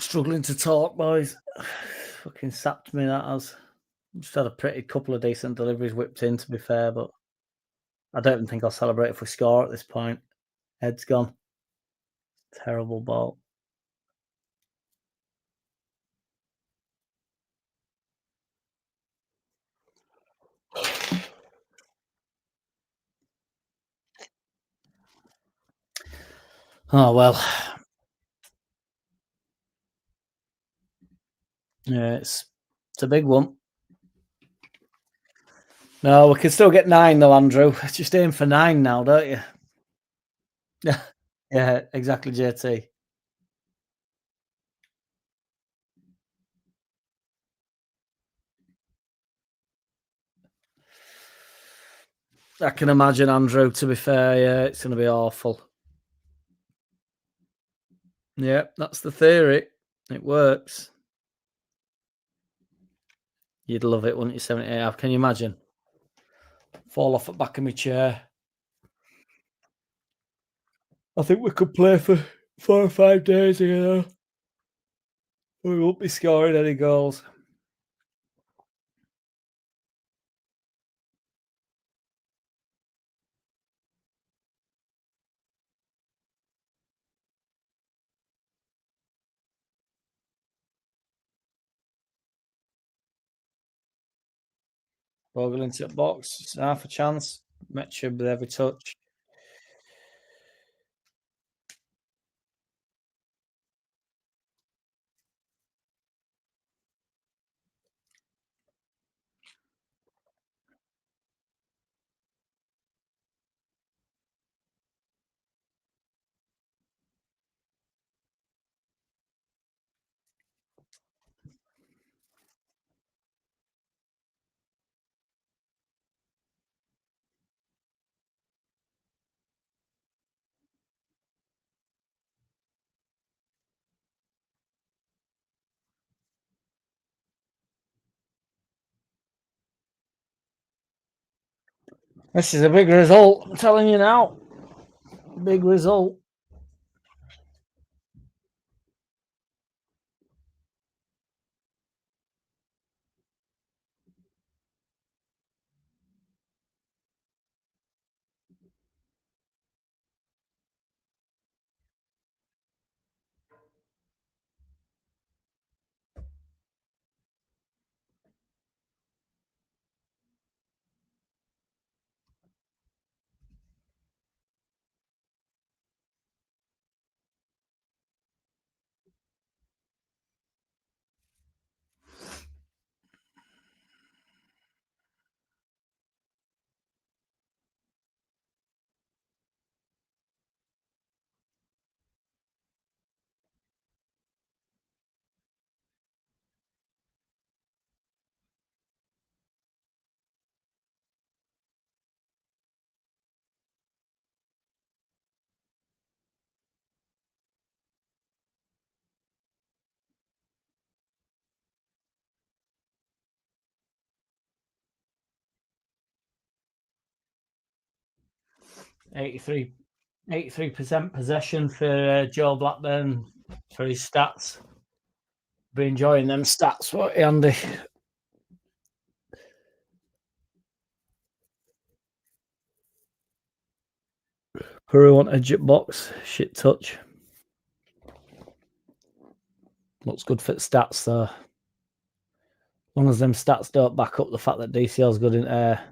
Struggling to talk, boys. Fucking sapped me, that has. Just had a pretty couple of decent deliveries whipped in, to be fair, but I don't even think I'll celebrate if we score at this point. Head's gone. Terrible ball. Oh, well. Yeah, it's a big one. No, we can still get 9 though, Andrew. Just aim for 9 now, don't you? Yeah, yeah, exactly, JT. I can imagine, Andrew, to be fair, yeah, it's going to be awful. Yeah, that's the theory. It works. You'd love it, wouldn't you, 78? Can you imagine? Fall off the back of my chair. I think we could play for 4 or 5 days here. We won't be scoring any goals. Bogle into the box. It's half a chance. Metcha with every touch. This is a big result. I'm telling you now. Big result. 83% possession for Joe Blackburn for his stats. Be enjoying them stats, won't you, Andy? Peru on edge at box. Shit touch. Looks good for the stats, though. As long as them stats don't back up the fact that DCL's good in air.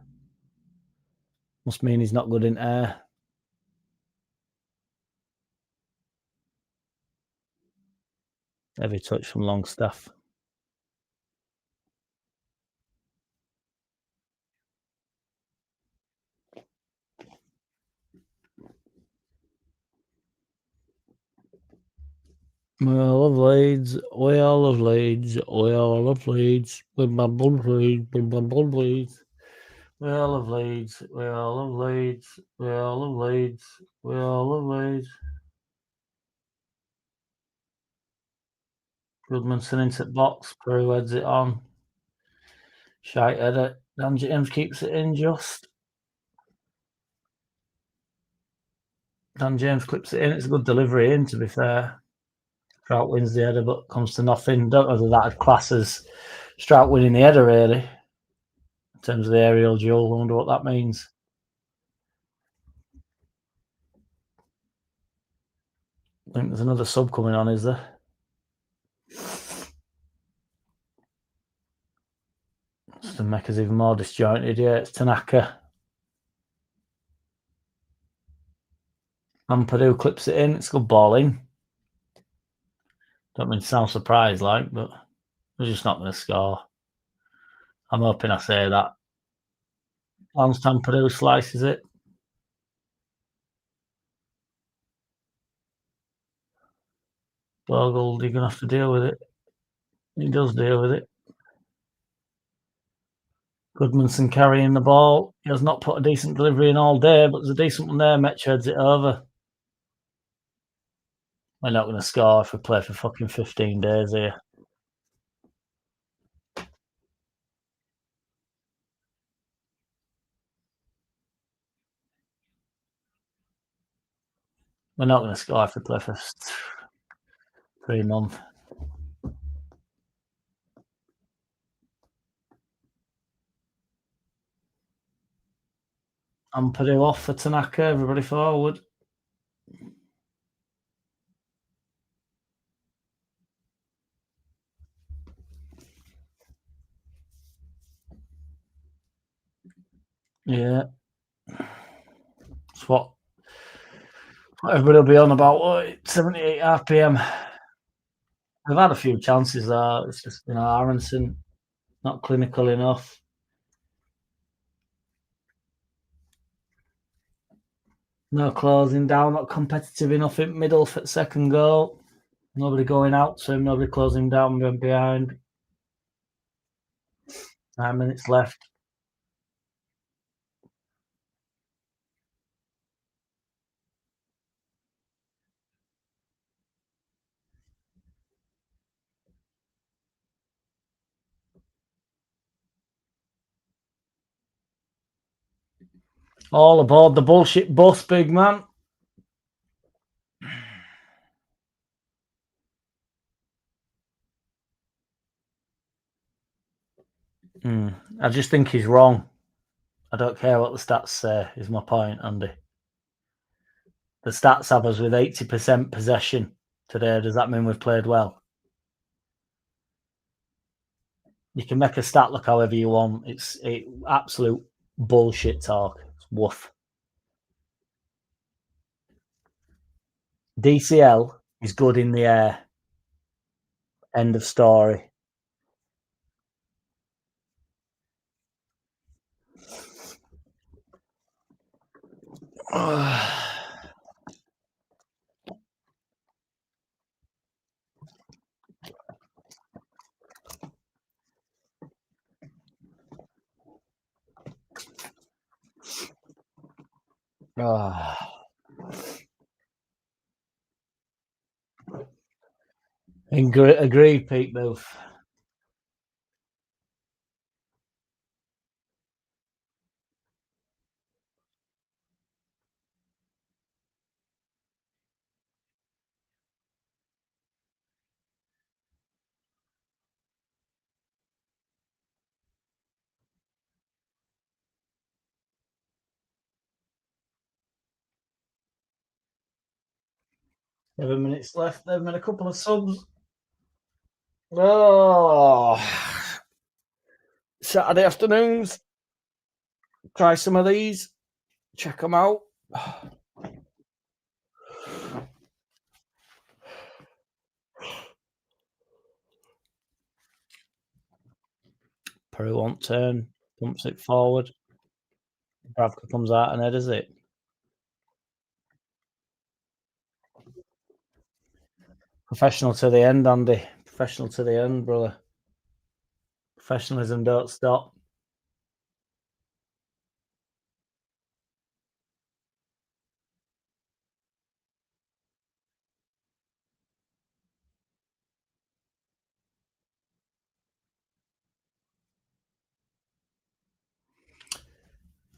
Must mean he's not good in air. Heavy touch from Longstaff. We all love Leeds. We all love Leeds. We all love Leeds. With my blood Leeds. With my blood Leeds. We all love Leeds. We all love Leeds. We all love Leeds. We all love Leeds. Goodmanson into the box. Peru heads it on. Shite header. Dan James keeps it in just. Dan James clips it in. It's a good delivery in, to be fair. Strout wins the header, but comes to nothing. Don't know whether that classes Strout winning the header, really. In terms of the aerial duel, I wonder what that means. I think there's another sub coming on, is there? Just to make us even more disjointed. Yeah, it's Tanaka. And Purdue clips it in. It's a good ball in. Don't mean to sound surprised, like, but we're just not going to score. I'm hoping I say that. Lanston Purdue slices it. Bogle, you're going to have to deal with it. He does deal with it. Goodmanson carrying the ball. He has not put a decent delivery in all day, but there's a decent one there. Metch heads it over. We're not going to score if we play for fucking 15 days here. We're not going to score if we play for 3 months. And Purdue off for Tanaka. Everybody forward. Yeah. It's what everybody will be on about. 78 RPM. They've had a few chances there. It's just, Aronson not clinical enough. No closing down, not competitive enough in middle for the second goal. Nobody going out to him, nobody closing down behind. 9 minutes left. All aboard the bullshit bus, big man. I just think he's wrong. I don't care what the stats say, is my point, Andy. The stats have us with 80% possession today. Does that mean we've played well? You can make a stat look however you want. It's absolute bullshit talk. It's woof. DCL is good in the air. End of story. Agreed, Pete Booth. 7 minutes left. They've made a couple of subs. Oh, Saturday afternoons. Try some of these. Check them out. Peru won't turn. Pumps it forward. Bravka comes out and headers it. Professional to the end, Andy. Professional to the end, brother. Professionalism don't stop.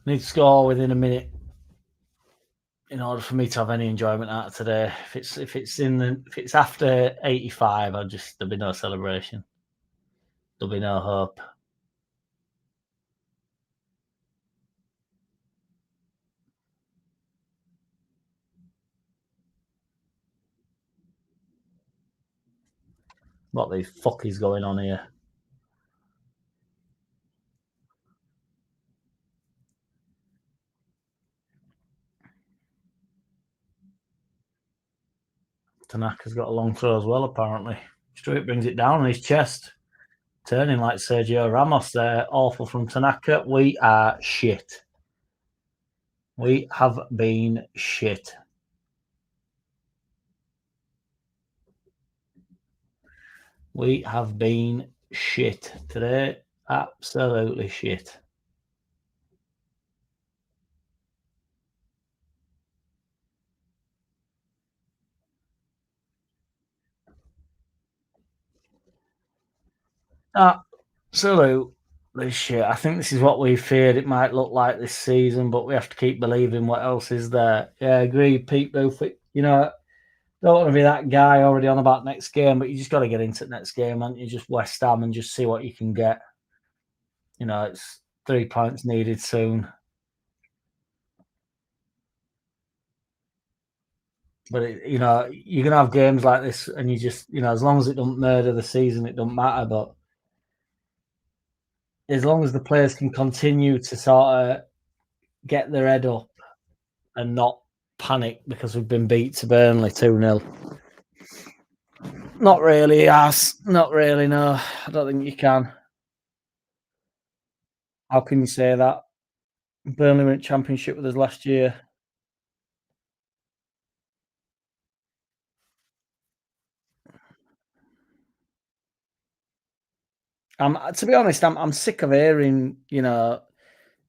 Need to score within a minute in order for me to have any enjoyment out of today. If it's after 85, there'll be no celebration. There'll be no hope. What the fuck is going on here? Tanaka's got a long throw as well, apparently. Stewart brings it down on his chest. Turning like Sergio Ramos there. Awful from Tanaka. We are shit. We have been shit. We have been shit today. Absolutely shit. Absolutely shit. I think this is what we feared it might look like this season, but we have to keep believing what else is there. Yeah, I agree, Pete Booth. You know, don't want to be that guy already on about next game, but you just got to get into the next game, and you just West Ham and just see what you can get. You know, it's 3 points needed soon. But you know, you're gonna have games like this, and you just, you know, as long as it don't murder the season, it don't matter. But as long as the players can continue to sort of get their head up and not panic because we've been beat to Burnley 2-0. Not really, ass. Not really, no. I don't think you can. How can you say that? Burnley went championship with us last year. To be honest, I'm sick of hearing, you know,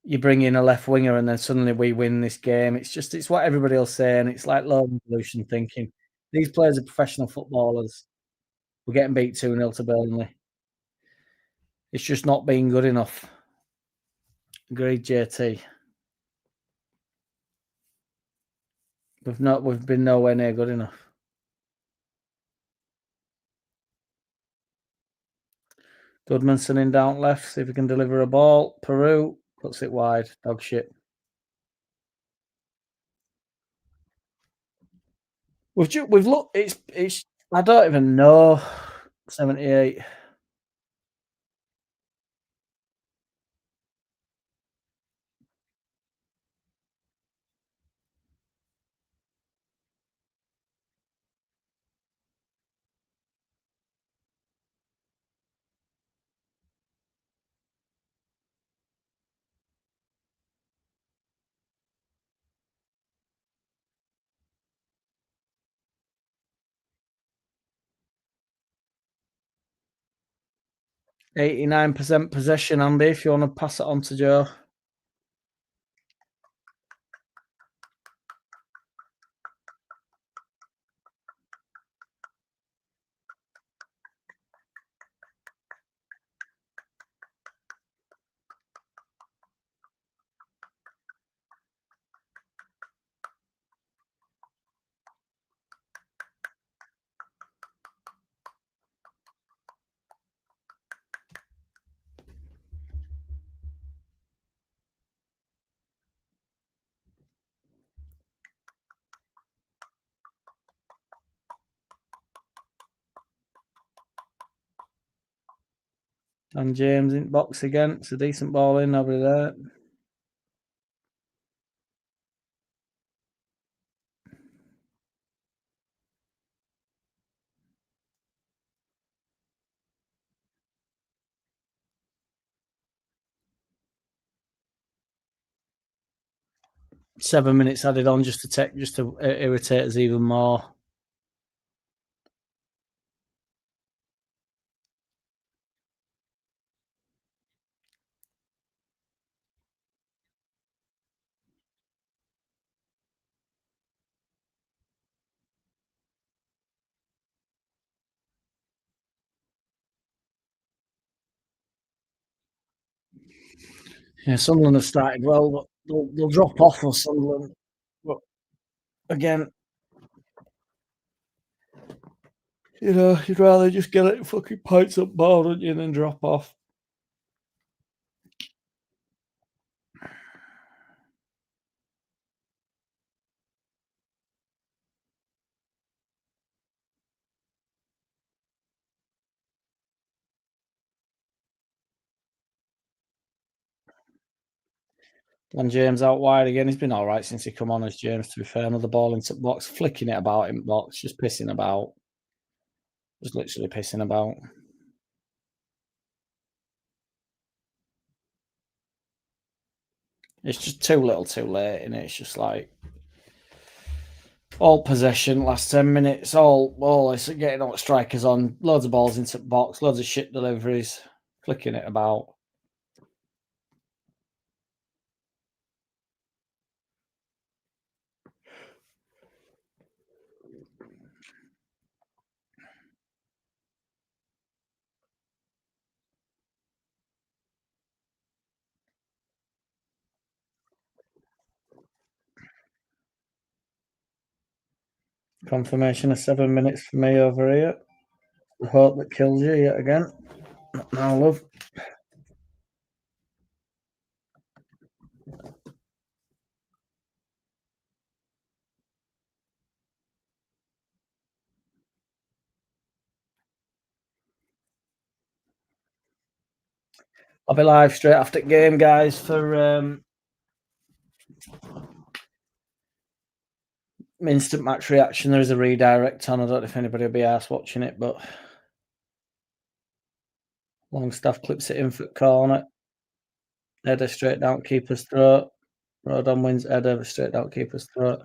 you bring in a left winger and then suddenly we win this game. It's what everybody else saying. It's like low evolution thinking. These players are professional footballers. We're getting beat 2-0 to Burnley. It's just not being good enough. Agreed, JT. We've been nowhere near good enough. Goodmanson in down left, see if he can deliver a ball. Peru puts it wide. Dog shit. We've looked. It's. I don't even know. 78. %89 possession, Andy. If you want to pass it on to Joe. And James in box again. It's a decent ball in, nobody there. $7 minutes added on just to irritate us even more. Yeah, Sunderland have started well, but they'll drop off for Sunderland. But again, you'd rather just get it fucking points up board, wouldn't you, than drop off. And James out wide again. He's been all right since he come on as James, to be fair. Another ball into box, flicking it about in box, just pissing about. Just literally pissing about. It's just too little too late, and it's just like all possession, last 10 minutes, all it's getting all the strikers on, loads of balls into box, loads of shit deliveries, flicking it about. Confirmation of 7 minutes for me over here. The hope that kills you yet again. Now, love. I'll be live straight after the game, guys, for instant match reaction. There is a redirect on. I don't know if anybody will be asked watching it, but Longstaff clips it in for corner. Header straight down keeper's throat. Rodon wins header straight down keeper's throat.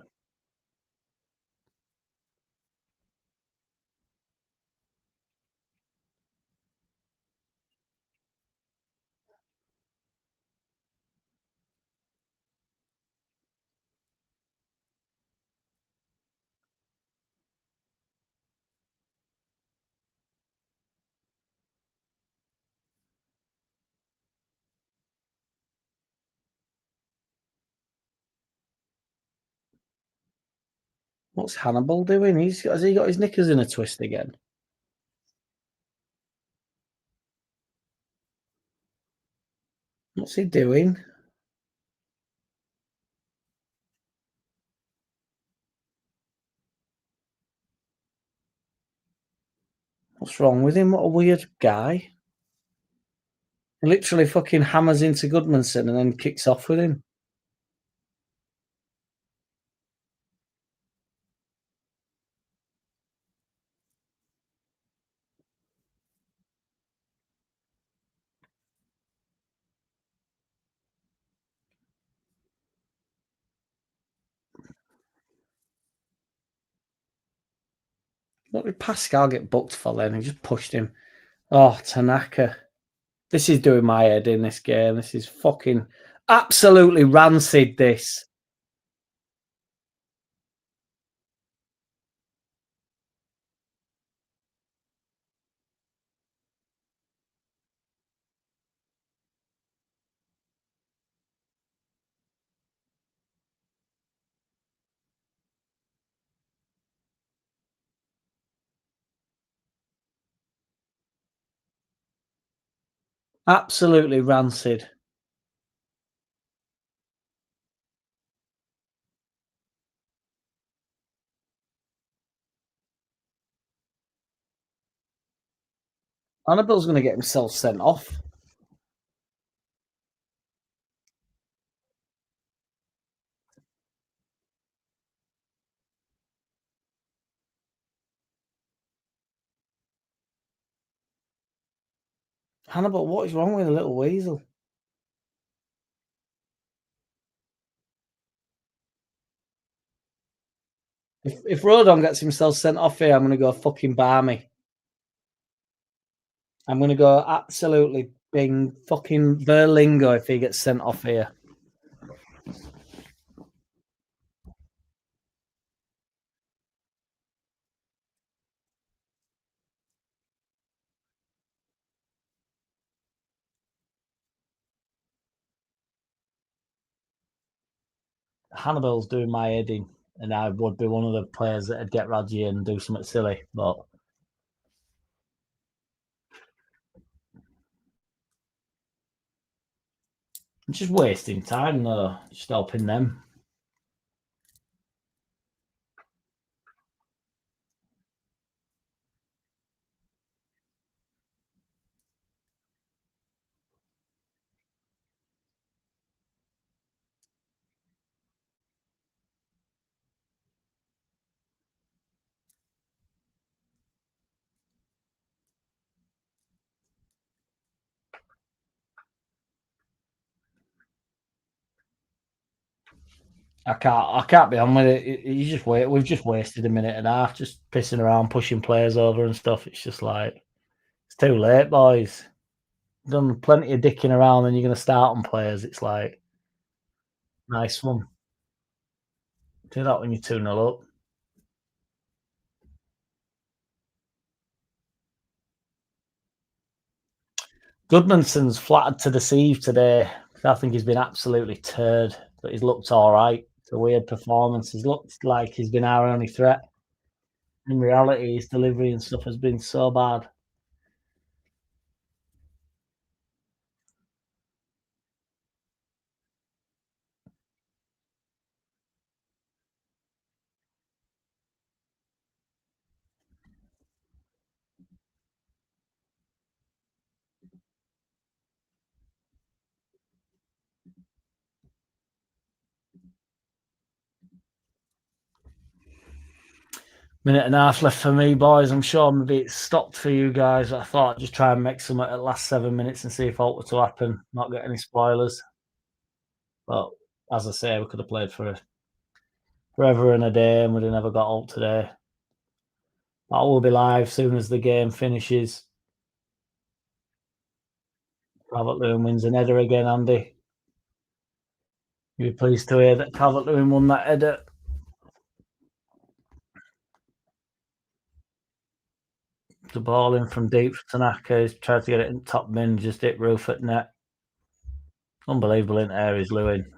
What's Hannibal doing? Has he got his knickers in a twist again? What's he doing? What's wrong with him? What a weird guy. He literally fucking hammers into Goodmanson and then kicks off with him. What did Pascal get booked for then? He just pushed him. Oh, Tanaka. This is doing my head in this game. This is fucking absolutely rancid, this. Absolutely rancid. Hannibal's going to get himself sent off. Hannibal, what is wrong with the little weasel? If Rodon gets himself sent off here, I'm going to go fucking barmy. I'm going to go absolutely bing fucking Berlingo if he gets sent off here. Hannibal's doing my head in, and I would be one of the players that'd get Radji and do something silly, but I'm just wasting time though, just helping them. I can't be on with it. You just wait. We've just wasted a minute and a half just pissing around, pushing players over and stuff. It's just like it's too late, boys. Done plenty of dicking around, and you're going to start on players. It's like nice one. Do that when you're 2-0 up. Goodmanson's flattered to deceive today. I think he's been absolutely turd, but he's looked all right. It's a weird performance. He's looked like he's been our only threat. In reality, his delivery and stuff has been so bad. Minute and a half left for me, boys. I'm sure maybe it's stopped for you guys. I thought I'd just try and make some at the last 7 minutes and see if aught were to happen. Not get any spoilers. But as I say, we could have played for forever and a day and we'd have never got out today. That will be live soon as the game finishes. Calvert-Lewin wins an header again, Andy. You'll be pleased to hear that Calvert-Lewin won that header. The ball in from deep for Tanaka. He's tried to get it in top bin, just hit roof at net. Unbelievable in there is Lewin.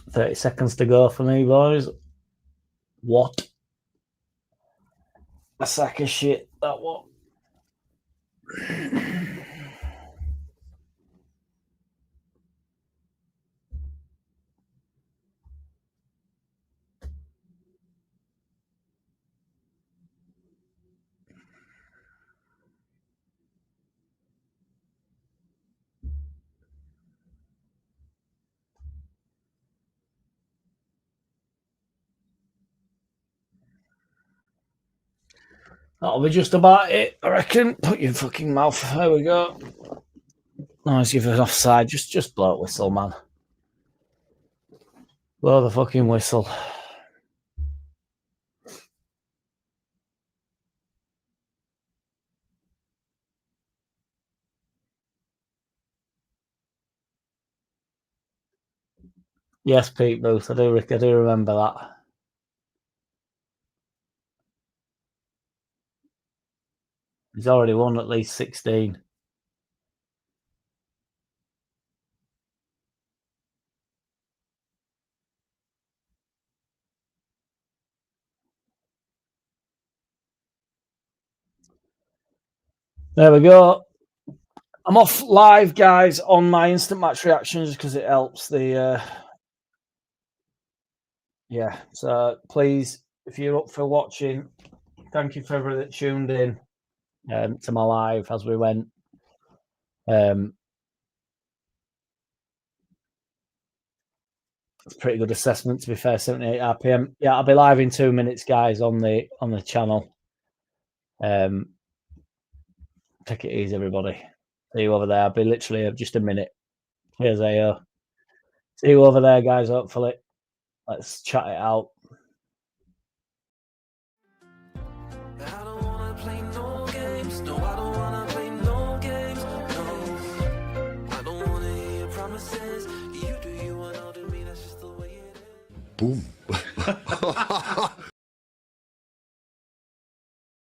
.30 seconds to go for me, boys. What a sack of shit that was. That'll be just about it, I reckon. Put your fucking mouth. There we go. Nice, give it offside. Just blow a whistle, man. Blow the fucking whistle. Yes, Pete Booth. I do remember that. He's already won at least 16. There we go. I'm off live, guys, on my instant match reactions because it helps the. Yeah, so please, if you're up for watching, thank you for everyone that tuned in to my live as we went. It's a pretty good assessment, to be fair. 78 RPM. Yeah, I'll be live in 2 minutes, guys, on the channel. Take it easy, everybody. See you over there. I'll be literally just a minute. Here's AO. See you over there, guys. Hopefully, let's chat it out. I don't wanna play no games. No, I don't wanna play no games. No, I don't wanna hear your promises. You do you and I'll do me. That's just the way it is. Boom.